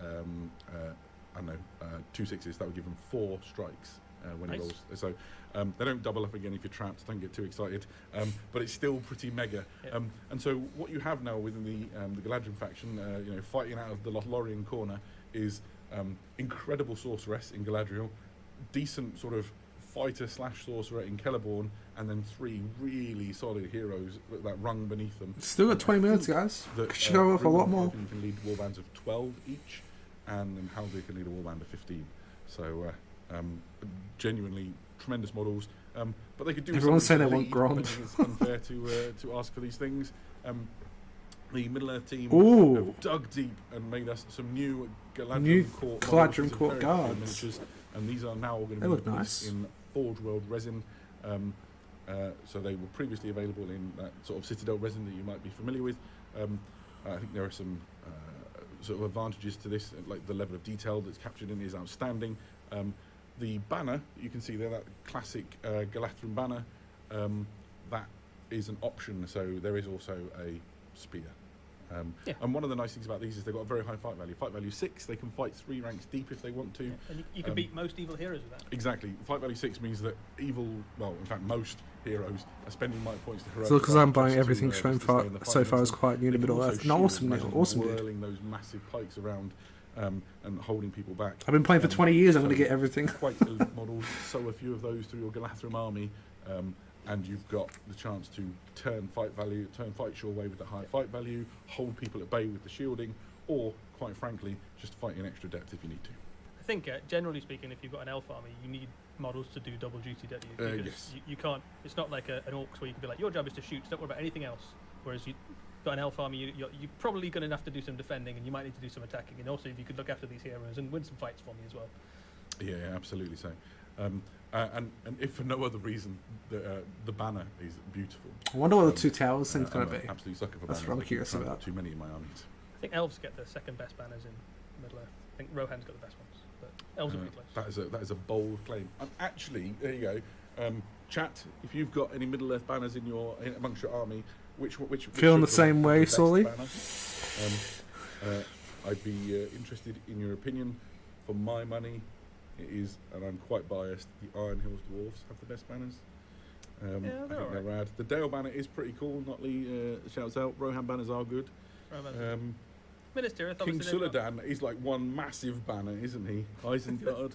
B: 2 6s, that would give him 4 strikes when he rolls. So they don't double up again if you're trapped. Don't get too excited. But it's still pretty mega.
C: Yep.
B: And so what you have now within the Galadriel faction, fighting out of the Lothlorien corner, is incredible sorceress in Galadriel, decent sort of fighter/sorcerer in Celeborn, and then 3 really solid heroes that rung beneath them.
A: Still got 20 minutes, guys. Could show off a lot more.
B: You can lead warbands of 12 each, and then Haldir can lead a warband of 15. So genuinely tremendous models. But they could do.
A: Everyone's saying they want
B: lead,
A: Grond.
B: I think it's unfair to ask for these things. The Middle Earth team have dug deep and made us some new Galadriel Court
A: guards.
B: Miniatures, and these are now going to be
A: nice
B: in Forge World resin. So they were previously available in that sort of Citadel resin that you might be familiar with. I think there are some sort of advantages to this, like the level of detail that's captured in it is outstanding. The banner that you can see there, that classic Galadriel banner, that is an option. So there is also a spear. And one of the nice things about these is they've got a very high fight value. Fight value 6, they can fight 3 ranks deep if they want to.
C: And you can beat most evil heroes with that.
B: Exactly. Fight value 6 means that in fact most heroes are spending might points to heroic.
A: So because I'm buying
B: just
A: everything
B: to
A: shown
B: stay in the
A: so
B: fight
A: far as
B: against
A: quite new to
B: them. They can
A: Middle
B: also
A: Earth. No,
B: shield,
A: awesome,
B: imagine
A: awesome, dude.
B: whirling those massive pikes around and holding people back.
A: I've been playing for 20 years. I'm
B: so
A: going to get everything.
B: Quite elite models. Sow a few of those through your Galathrim army, and you've got the chance to turn fight your way with the high fight value, hold people at bay with the shielding, or quite frankly, just fight in extra depth if you need to.
C: I think, generally speaking, if you've got an elf army, you need models to do double duty, don't you? Because
B: Yes.
C: you can't. It's not like an orcs where you can be like, your job is to shoot, so don't worry about anything else. Whereas you've got an elf army, you're probably going to have to do some defending, and you might need to do some attacking. And also, if you could look after these heroes and win some fights for me as well.
B: Yeah, absolutely so. And if for no other reason, the banner is beautiful.
A: I wonder what the 2 towers thing's going
B: I'm
A: to
B: an
A: be.
B: absolute sucker for
A: That's
B: banners.
A: what I'm
B: I keep
A: curious
B: trying to
A: about.
B: put too many in my armies.
C: I think elves get the second best banners in Middle Earth. I think Rohan's got the best ones, but elves are pretty close.
B: That is a bold claim. Actually, there you go. Chat, if you've got any Middle Earth banners amongst your army, which
A: Feeling the
B: of them
A: same
B: is
A: way,
B: the best
A: Sully?
B: banner? I'd be interested in your opinion. For my money, it is, and I'm quite biased, the Iron Hills Dwarves have the best banners. I think they're rad. The Dale banner is pretty cool. Notley shouts out. Rohan banners are good.
C: Minas Tirith,
B: King
C: obviously, they've got-
B: Suladan is like one massive banner, isn't he? Isengard.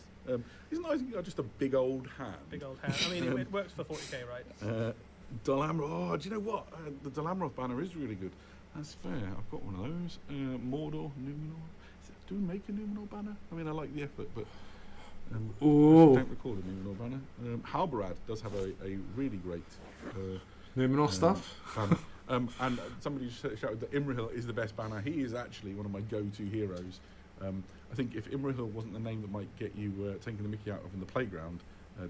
B: Isn't Isengard just a big old hand?
C: Big old hand. I mean, it works for 40k, right?
B: Dalamroth. Oh, do you know what? The Dalamroth banner is really good. That's fair. I've got one of those. Mordor, Numenor. Do we make a Numenor banner? I mean, I like the effort, but I don't recall a Numenor banner. Halbarad does have a really great
A: Numenor stuff.
B: banner. And somebody shouted that Imrahil is the best banner. He is actually one of my go-to heroes. I think if Imrahil wasn't the name that might get you taking the mickey out of in the playground,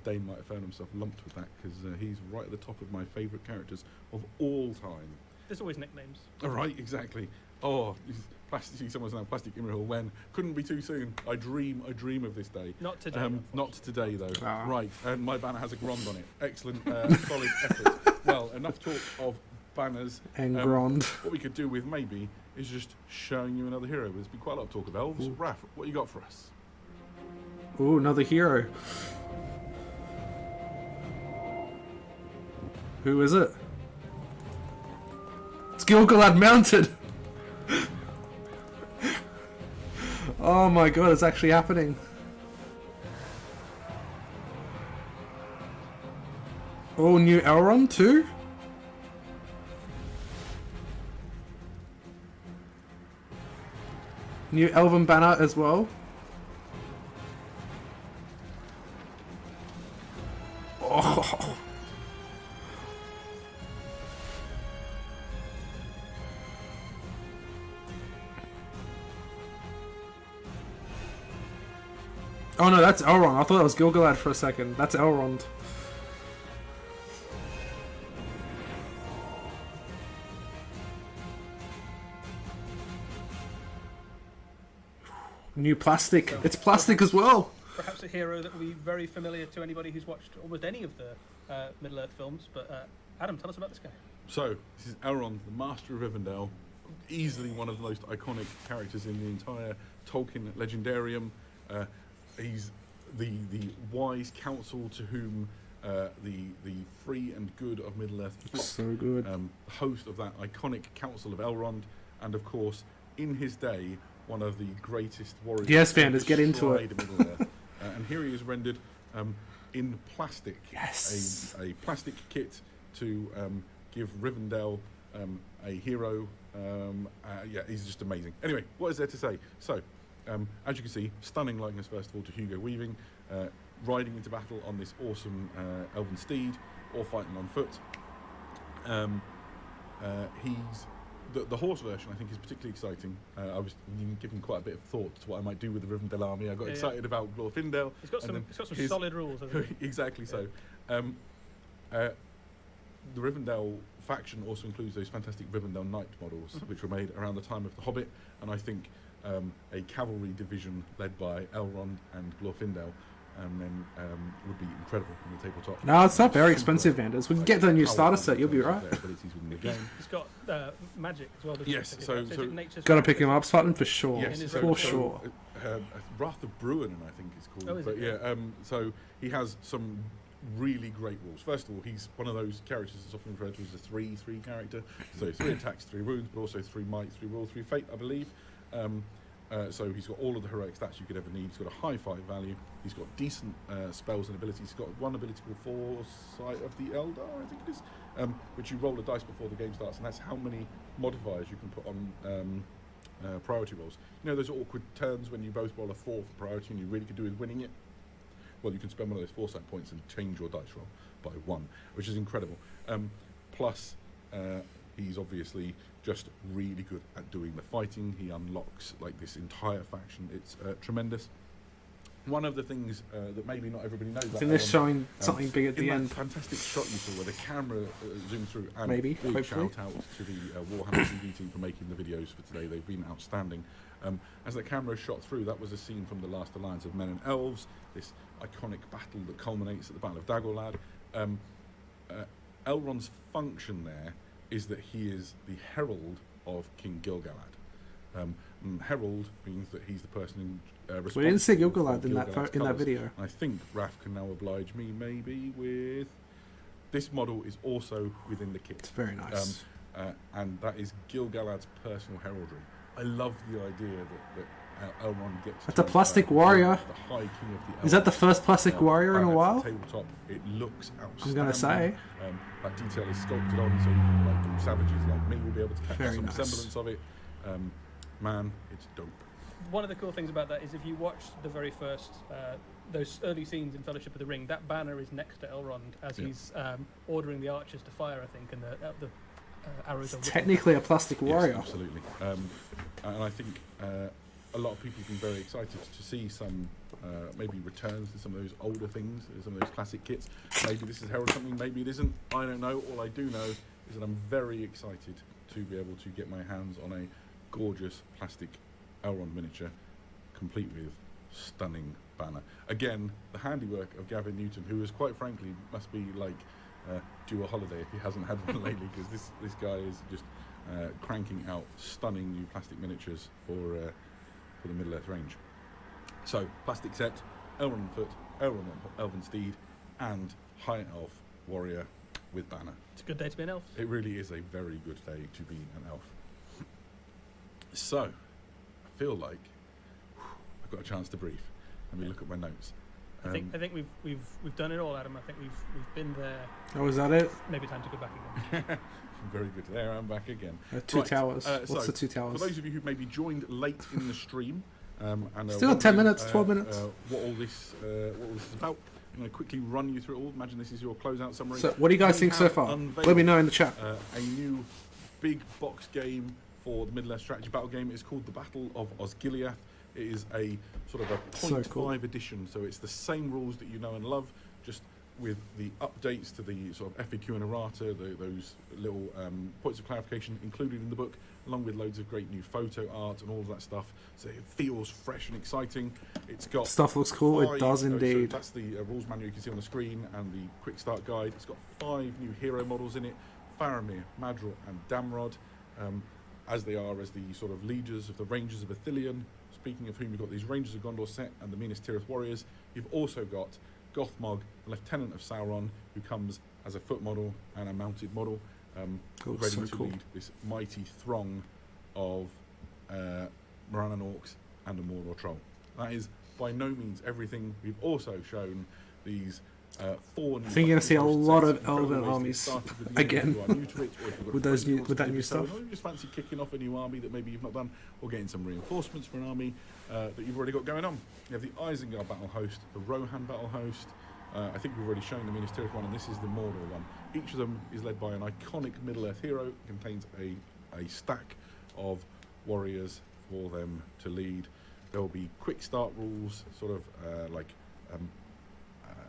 B: Dane might have found himself lumped with that, because he's right at the top of my favourite characters of all time.
C: There's always nicknames.
B: All right, exactly. Oh, someone's now Plastic Imrahil. When? Couldn't be too soon. I dream of this day.
C: Not today.
B: Not today, though.
A: Ah.
B: Right, and my banner has a Grond on it. Excellent, solid effort. Well, enough talk of banners.
A: And Grond.
B: What we could do with maybe is just showing you another hero. There's been quite a lot of talk of elves.
A: Ooh.
B: Raph, what you got for us?
A: Ooh, another hero. Who is it? It's Gilgalad mounted! Oh my god, it's actually happening. Oh, new Elrond too? New Elven banner as well. Oh. Oh no, that's Elrond. I thought that was Gilgalad for a second. That's Elrond. New plastic. It's plastic as well.
C: Perhaps a hero that will be very familiar to anybody who's watched almost any of the Middle Earth films. But Adam, tell us about this guy.
B: So, this is Elrond, the Master of Rivendell. Easily one of the most iconic characters in the entire Tolkien legendarium. He's the wise counsel to whom the free and good of Middle Earth flock.
A: So good.
B: Host of that iconic Council of Elrond, and of course, in his day, one of the greatest warriors.
A: Yes, Vanders, get into it.
B: destroyed Middle Earth. And here he is rendered in plastic.
A: Yes.
B: A plastic kit to give Rivendell a hero. Yeah, he's just amazing. Anyway, what is there to say? So, as you can see, stunning likeness first of all to Hugo Weaving, riding into battle on this awesome elven steed, or fighting on foot. He's the horse version, I think, is particularly exciting. I was giving quite a bit of thought to what I might do with the Rivendell army. I got excited about Glorfindel.
C: He's got some solid rules, hasn't he?
B: Exactly so. The Rivendell faction also includes those fantastic Rivendell Knight models, which were made around the time of The Hobbit, and I think a cavalry division led by Elrond and Glorfindel and then would be incredible in the tabletop.
A: No, it's not very
B: Super,
A: expensive, Vanders. We can
B: like,
A: get the new starter
B: powerful
A: set. You'll be
B: in terms
A: right.
B: of their abilities within the game.
C: He's got magic as well. doesn't he?
B: Yes,
C: Is
B: so
C: it nature's
A: Got to
C: Wrath?
A: pick him up, Spartan, for sure.
B: Yes,
A: For sure.
B: Wrath of Bruin, I think it's called.
C: Oh, is
B: but
C: it?
B: yeah, so he has some really great rules. First of all, he's one of those characters that's often referred to as a 3/3 character. So 3 attacks, 3 wounds, but also 3 might, 3 will, 3 fate, I believe. So he's got all of the heroic stats you could ever need. He's got a high fight value. He's got decent spells and abilities. He's got one ability called Foresight of the Eldar, I think it is, which you roll a dice before the game starts, and that's how many modifiers you can put on priority rolls. You know those awkward turns when you both roll a 4 for priority and you really could do with winning it? Well, you can spend one of those foresight points and change your dice roll by 1, which is incredible. Plus, he's obviously just really good at doing the fighting. He unlocks like this entire faction. It's tremendous. One of the things that maybe not everybody knows.
A: I think they're showing something big at the
B: in
A: end.
B: that fantastic shot you saw where the camera zoomed through. And
A: Maybe,
B: big
A: hopefully.
B: shout out to the Warhammer TV team for making the videos for today. They've been outstanding. As the camera shot through, that was a scene from the Last Alliance of Men and Elves, this iconic battle that culminates at the Battle of Dagorlad. Elrond's function there is that he is the herald of King Gil-galad. Herald means that he's the person responsible.
A: We didn't see
B: for
A: Gil-galad in that
B: Gil-galad's
A: video.
B: colours. I think Raf can now oblige me maybe with... This model is also within the kit.
A: It's very nice.
B: And that is Gil-galad's personal heraldry. I love the idea that Elrond gets...
A: That's a
B: to,
A: plastic
B: be
A: warrior.
B: The High King of the
A: Is that the
B: Elves.
A: first plastic warrior in a
B: At the
A: while?
B: tabletop, it looks outstanding.
A: I'm gonna say.
B: That detail is sculpted on, so even like savages like me will be able to catch
A: Very
B: some
A: nice.
B: semblance of it. Man, it's dope.
C: One of the cool things about that is if you watch the very first, those early scenes in Fellowship of the Ring, that banner is next to Elrond as he's ordering the archers to fire, I think, and the arrows are whipping.
A: Technically a plastic warrior.
B: Yes, absolutely. And I think a lot of people have been very excited to see some maybe returns to some of those older things, some of those classic kits. Maybe this is herald something, maybe it isn't. I don't know. All I do know is that I'm very excited to be able to get my hands on a gorgeous plastic Elrond miniature, complete with stunning banner. Again, the handiwork of Gavin Newton, who is quite frankly must be like due a holiday if he hasn't had one lately, because this guy is just cranking out stunning new plastic miniatures for the Middle Earth range. So plastic set, Elrond foot, Elven steed, and high elf warrior with banner.
C: It's a good day to be an elf.
B: It really is a very good day to be an elf. So, I feel like I've got a chance to breathe. Let me look at my notes.
C: I think we've done it all, Adam. I think we've been there.
A: Oh, is that it?
C: Maybe time to go back again.
B: Very good. There, I'm back again.
A: Two
B: Right,
A: towers.
B: so,
A: What's the 2 towers?
B: For those of you who maybe joined late in the stream, and
A: Still 10
B: wondering,
A: minutes, 12 minutes.
B: What all this is about, I'm going to quickly run you through it all. Imagine this is your closeout summary.
A: So, what do you guys
B: We
A: think so
B: have
A: far?
B: unveiled,
A: Let me know in the chat.
B: a new big box game for the Middle Earth strategy battle game. It's called the Battle of Osgiliath. It is a sort of a
A: So
B: 0.5
A: cool.
B: edition, so it's the same rules that you know and love, just with the updates to the sort of FAQ and errata, those little points of clarification included in the book, along with loads of great new photo art and all of that stuff. So it feels fresh and exciting. It's got
A: Stuff looks cool. It
B: 5
A: does
B: so
A: indeed.
B: that's the rules manual you can see on the screen and the quick start guide. It's got 5 new hero models in it: Faramir, Madril, and Damrod, as they are as the sort of leaders of the Rangers of Ithilien. Speaking of whom, you've got these Rangers of Gondor set and the Minas Tirith warriors. You've also got Gothmog, Lieutenant of Sauron, who comes as a foot model and a mounted model,
A: Cool,
B: ready
A: so
B: to
A: cool.
B: lead this mighty throng of Morannon orcs and a Mordor troll. That is by no means everything. We've also shown these 4 new...
A: I think you're gonna see a
B: host
A: lot
B: sets,
A: of
B: incredible
A: elven
B: ways to get
A: armies
B: started with the
A: again.
B: units who are new to it, or if you've got
A: With
B: a
A: those
B: friend who
A: new-
B: wants
A: with
B: to
A: that
B: do
A: new
B: so,
A: stuff.
B: or you just fancy kicking off a new army that maybe you've not done, or getting some reinforcements for an army that you've already got going on. You have the Isengard battle host, the Rohan battle host. I think we've already shown the Minas Tirith one, and this is the Mordor one. Each of them is led by an iconic Middle-earth hero. It contains a stack of warriors for them to lead. There will be quick start rules, sort of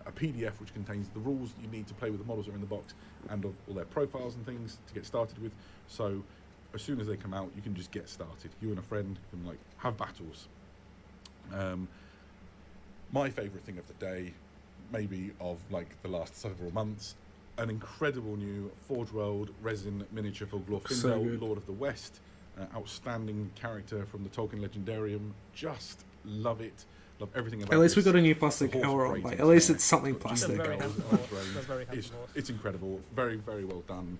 B: a PDF which contains the rules that you need to play with the models that are in the box, and of all their profiles and things to get started with. So as soon as they come out, you can just get started. You and a friend can like have battles. my favourite thing of the day, maybe of like the last several months, an incredible new Forge World resin miniature for Glorfindel,
A: So good.
B: Lord of the West. Outstanding character from the Tolkien Legendarium. Just love it. Love everything about it.
A: At least we
B: this.
A: got a new plastic
B: The horse
A: Elrond.
B: great
A: Like,
B: in
A: at least
B: there.
A: it's something
B: It's got
A: plastic.
C: Very
B: bells
C: handsome
B: and
C: horse.
B: reins.
C: That's very handsome horse.
B: It's incredible. Very, very well done.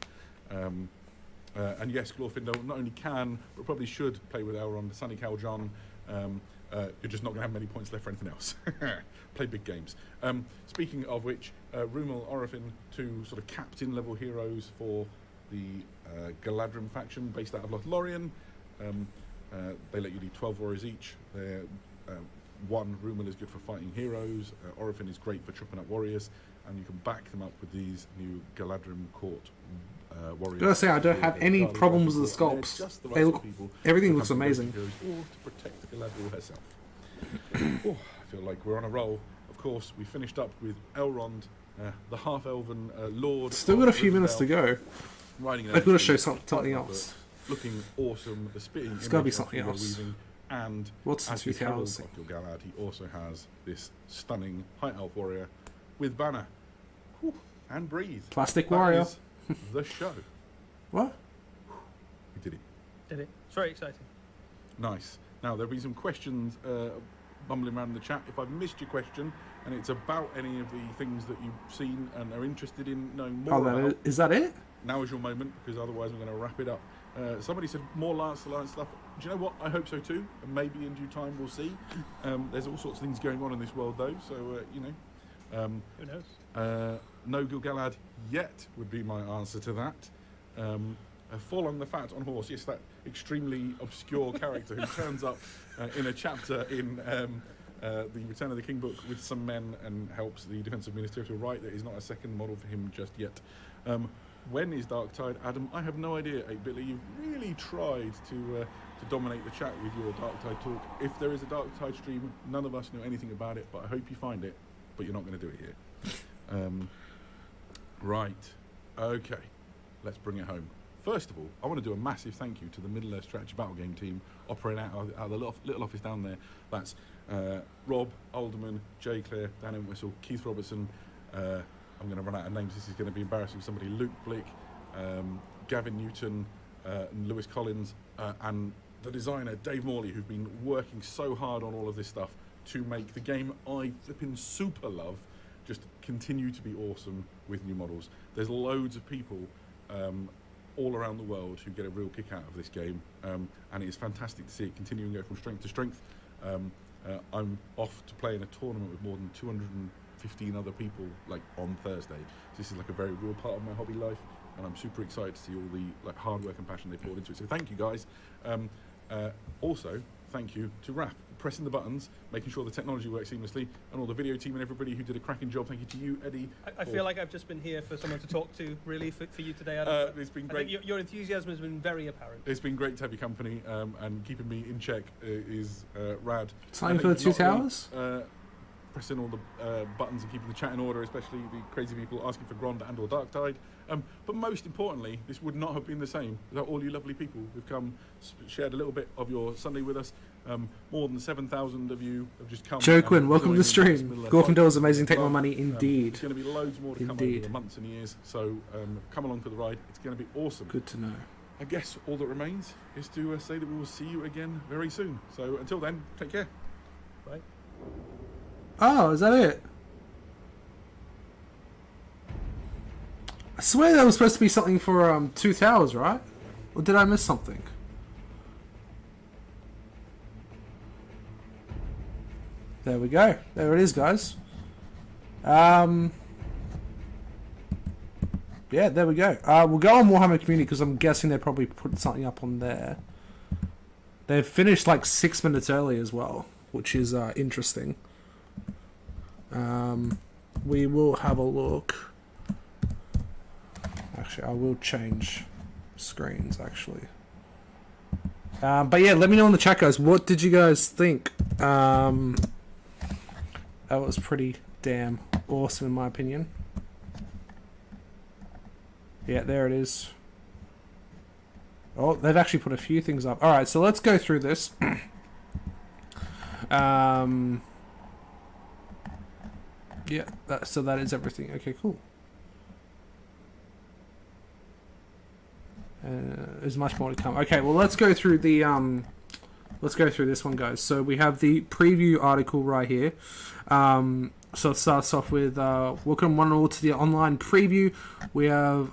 B: And yes, Glorfindel not only can, but probably should play with Elrond. Sunny Caljon. You're just not going to have many points left for anything else. Play big games. Speaking of which, Rumel Orifin, two sort of captain level heroes for the Galadrim faction based out of Lothlorien. They let you do 12 warriors each. They're, one, Rumel is good for fighting heroes. Orifin is great for chopping up warriors. And you can back them up with these new Galadrim court warriors.
A: Gotta say, I don't have any
B: Guardian
A: problems with the
B: people, and they're
A: sculpts.
B: just the right
A: They
B: sort
A: look-
B: of people
A: everything
B: to
A: looks
B: come to
A: amazing.
B: heroes or to protect Galadriel herself. Oh, I feel like we're on a roll. Of course, we finished up with Elrond, the half-elven lord.
A: Still got a few minutes to go.
B: Riding an
A: I've got to
B: elf
A: show
B: steed,
A: something
B: fighting
A: else.
B: up, looking awesome. The spitting
A: There's gotta be
B: image of
A: something
B: Hugo
A: else.
B: Weaving, and
A: What's the
B: as
A: Two
B: his herald
A: Towers?
B: of Gil-galad, he also has this stunning high elf warrior with banner. Whew, and breathe.
A: Plastic
B: That
A: warrior.
B: is the show.
A: What?
B: We did it.
C: Did it? It's very exciting.
B: Nice. Now, there have been some questions bumbling around in the chat. If I've missed your question and it's about any of the things that you've seen and are interested in knowing more
A: Oh,
B: about,
A: is that it?
B: now is your moment, because otherwise I'm going to wrap it up. Somebody said more Lance the Lion stuff. Do you know what? I hope so too. And maybe in due time we'll see. There's all sorts of things going on in this world though, so you know.
C: Who knows?
B: No Gil-galad yet would be my answer to that. Forlong the Fat on horse, yes, that extremely obscure character who turns up in a chapter in the Return of the King book with some men and helps the defensive minister to right. There is not a second model for him just yet. When is Darktide, Adam? I have no idea, 8-Bitly. You've really tried to dominate the chat with your Darktide talk. If there is a Darktide stream, none of us know anything about it, but I hope you find it, but you're not going to do it here. Right. Okay. Let's bring it home. First of all, I want to do a massive thank you to the Middle-earth Strategy Battle Game team operating out of the little office down there. That's Rob, Alderman, Jay Clare, Dan Entwistle, Keith Robertson. I'm going to run out of names. This is going to be embarrassing. Somebody, Luke Blick, Gavin Newton, and Lewis Collins, and the designer, Dave Morley, who've been working so hard on all of this stuff to make the game I flipping super love just continue to be awesome with new models. There's loads of people all around the world who get a real kick out of this game, and it is fantastic to see it continuing to go from strength to strength. I'm off to play in a tournament with more than 215 other people like on Thursday. So this is like a very real part of my hobby life, and I'm super excited to see all the like hard work and passion they poured into it. So thank you guys. Also, thank you to Raph for pressing the buttons, making sure the technology works seamlessly, and all the video team and everybody who did a cracking job. Thank you to you, Eddie.
C: I feel like I've just been here for someone to talk to, really, for you today, Adam.
B: It's been
C: I
B: great.
C: think your enthusiasm has been very apparent.
B: It's been great to have your company, and keeping me in check is rad.
A: Time
B: And
A: for the
B: it's
A: Two
B: not
A: Towers?
B: only, pressing all the buttons and keeping the chat in order, especially the crazy people asking for Grond and or Darktide. But most importantly, this would not have been the same without all you lovely people who've come, shared a little bit of your Sunday with us. More than 7,000 of you have just come.
A: Joe
B: and
A: Quinn, welcome to the
B: joined in this
A: stream.
B: middle of
A: Glorfindel is
B: fight.
A: amazing. Take my
B: Well,
A: money, indeed.
B: There's going to be loads more to come over
A: Indeed.
B: the months and years, so come along for the ride. It's going to be awesome.
A: Good to know.
B: I guess all that remains is to say that we will see you again very soon. So until then, take care.
C: Right?
A: Oh, is that it? I swear there was supposed to be something for Two Towers, right? Or did I miss something? There we go. There it is, guys. Yeah, there we go. We'll go on Warhammer Community because I'm guessing they probably put something up on there. They've finished like 6 minutes early as well, which is interesting. We will have a look. Actually, I will change screens, actually. But yeah, let me know in the chat, guys. What did you guys think? That was pretty damn awesome, in my opinion. Yeah, there it is. Oh, they've actually put a few things up. Alright, so let's go through this. Yeah, so that is everything. Okay, cool. There's much more to come. Okay, well, let's go through the let's go through this one, guys. So we have the preview article right here. So it starts off with welcome one and all to the online preview. We have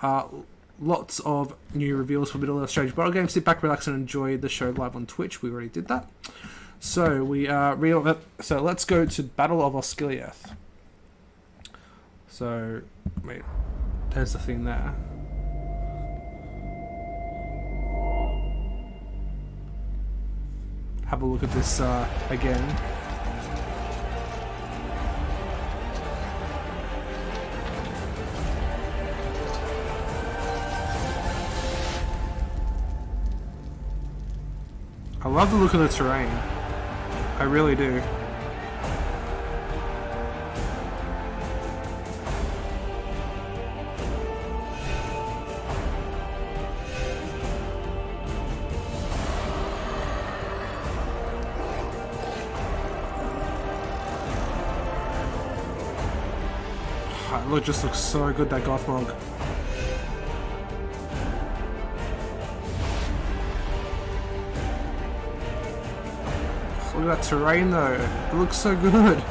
A: lots of new reveals for Middle Earth Strange Battle Games. Sit back, relax, and enjoy the show live on Twitch. We already did that. So so let's go to Battle of Osgiliath. So wait, there's the thing there. Have a look at this again. I love the look of the terrain. I really do. It just looks so good, that Gothmog. Look at that terrain though, it looks so good.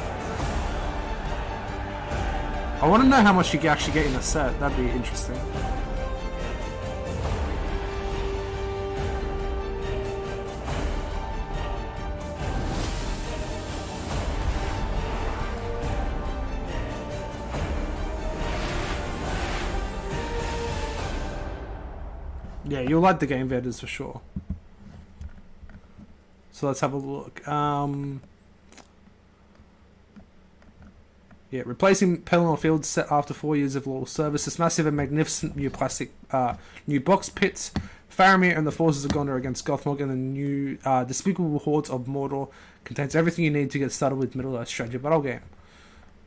A: I want to know how much you can actually get in a set, that'd be interesting. Yeah, you'll like the game vendors for sure. So let's have a look. Yeah, replacing Pelennor Field set after 4 years of loyal service. This massive and magnificent new new box pits. Faramir and the forces of Gondor against Gothmog and the new despicable hordes of Mordor contains everything you need to get started with Middle Earth Strategy Battle Game.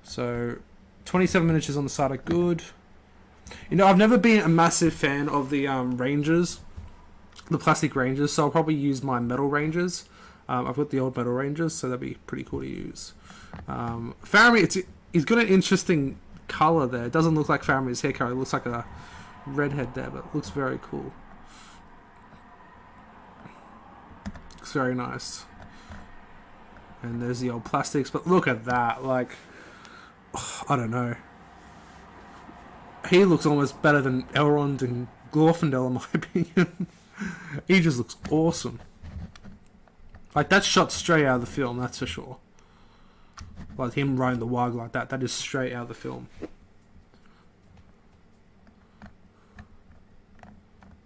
A: So, 27 miniatures on the side are good. You know, I've never been a massive fan of the Rangers, the plastic Rangers, so I'll probably use my metal Rangers. I've got the old metal Rangers, so that'd be pretty cool to use. Faramir, he's got an interesting colour there. It doesn't look like Faramir's hair color. It looks like a redhead there, but it looks very cool. Looks very nice. And there's the old plastics, but look at that. Like, I don't know. He looks almost better than Elrond and Glorfindel, in my opinion. He just looks awesome. Like, that's shot straight out of the film, that's for sure. Like, him riding the Warg like that, that is straight out of the film.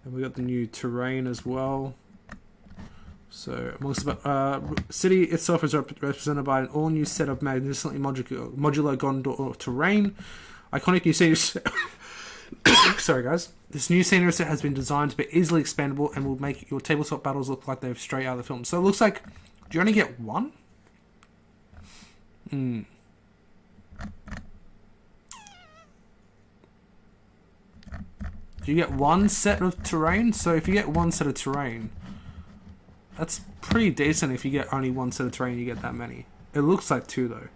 A: And we got the new terrain as well. So, amongst the city itself is represented by an all-new set of magnificently modular Gondor terrain. Iconic new scenery set. Sorry, guys. This new scenery set has been designed to be easily expandable and will make your tabletop battles look like they're straight out of the film. So it looks like... Do you only get one? Do you get one set of terrain? So if you get one set of terrain, that's pretty decent. If you get only one set of terrain, you get that many. It looks like two, though.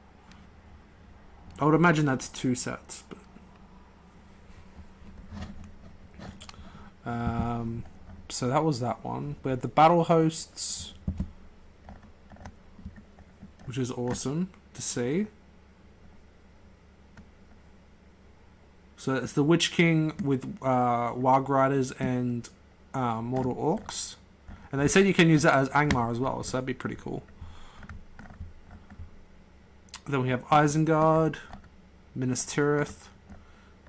A: I would imagine that's two sets. But so that was that one. We had the battle hosts, which is awesome to see. So it's the Witch King with Warg Riders and Mortal Orcs. And they said you can use that as Angmar as well, so that'd be pretty cool. Then we have Isengard, Minas Tirith,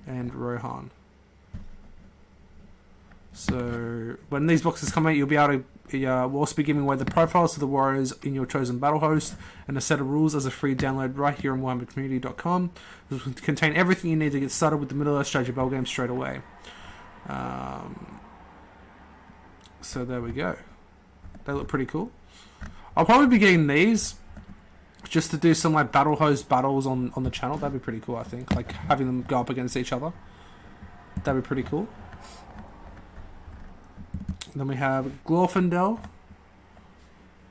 A: and Rohan. So when these boxes come out, you'll be able to we'll also be giving away the profiles of the warriors in your chosen battle host and a set of rules as a free download right here on WarhammerCommunity.com. This will contain everything you need to get started with the Middle Earth Strategy Battle Game straight away. So there we go. They look pretty cool. I'll probably be getting these just to do some like battle host battles on the channel. That'd be pretty cool, I think. Like having them go up against each other. That'd be pretty cool. Then we have Glorfindel,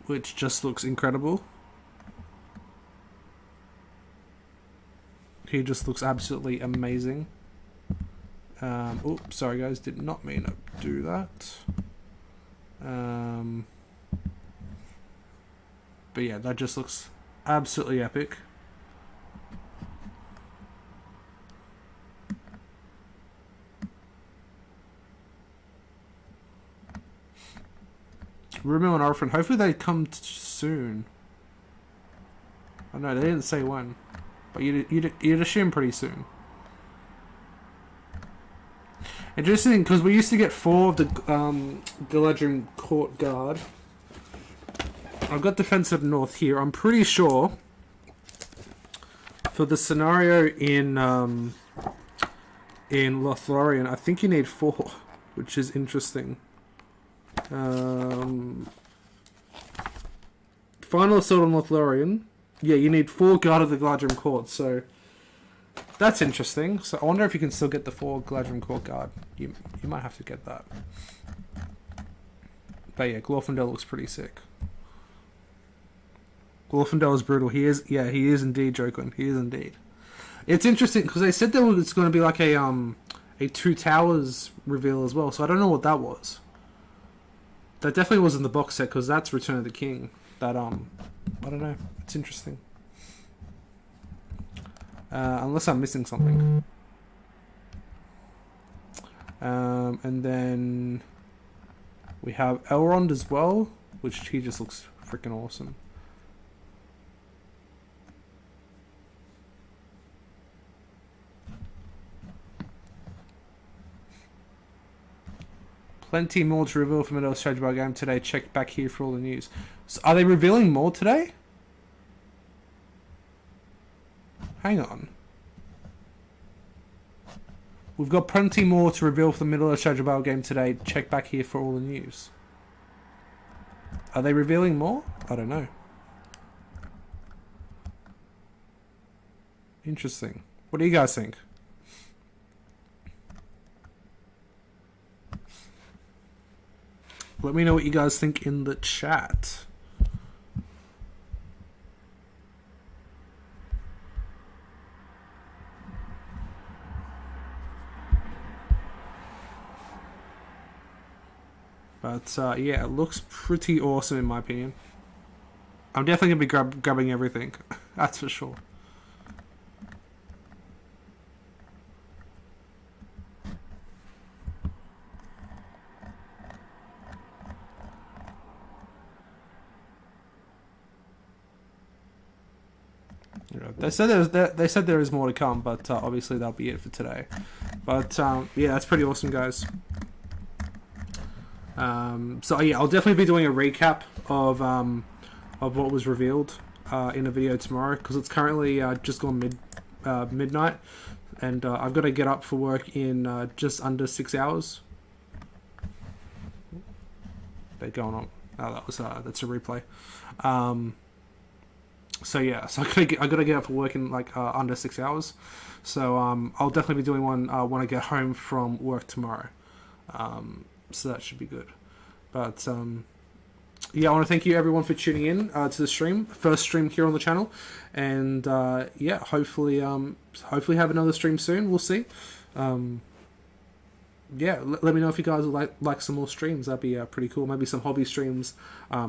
A: which just looks incredible. He just looks absolutely amazing. Oops, sorry guys, did not mean to do that. But yeah, that just looks absolutely epic. Rumor on Orphan. Hopefully they come soon. I know they didn't say when, but you'd assume pretty soon. Interesting, because we used to get 4 of the Galadrim Court Guard. I've got Defensive North here. I'm pretty sure for the scenario in Lothlorien, I think you need 4, which is interesting. Final Assault on Lothlorien. Yeah, you need 4 Guard of the Galadrim Court, so that's interesting. So I wonder if you can still get the 4 Galadrim Court Guard. You might have to get that. But yeah, Glorfindel looks pretty sick. Glorfindel is brutal. He is indeed, Jokin. He is indeed. It's interesting because they said there was going to be like a Two Towers reveal as well. So I don't know what that was. That definitely was in the box set because that's Return of the King. That I don't know. It's interesting. Unless I'm missing something. And then we have Elrond as well, which he just looks freaking awesome. Plenty more to reveal from another strategy bar game today. Check back here for all the news. So are they revealing more today? Hang on. We've got plenty more to reveal for the Middle Earth Strategy Battle game today. Check back here for all the news. Are they revealing more? I don't know. Interesting. What do you guys think? Let me know what you guys think in the chat. But yeah, it looks pretty awesome in my opinion. I'm definitely going to be grabbing everything. That's for sure. They said there is more to come, but obviously that'll be it for today. But yeah, that's pretty awesome, guys. So yeah, I'll definitely be doing a recap of what was revealed in a video tomorrow because it's currently just gone midnight, and I've got to get up for work in just under 6 hours. They're going on. Oh, that's a replay. So yeah, so I gotta get up for work in like under 6 hours. So I'll definitely be doing one when I get home from work tomorrow. So that should be good. But yeah, I want to thank you everyone for tuning in to the stream, first stream here on the channel, and yeah, hopefully have another stream soon. We'll see. Yeah, let me know if you guys would like some more streams. That'd be pretty cool. Maybe some hobby streams,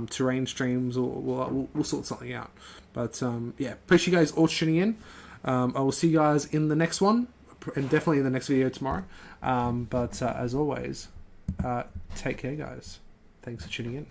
A: terrain streams, or we'll sort something out. But yeah, appreciate you guys all tuning in. I will see you guys in the next one, and definitely in the next video tomorrow. But as always, take care, guys. Thanks for tuning in.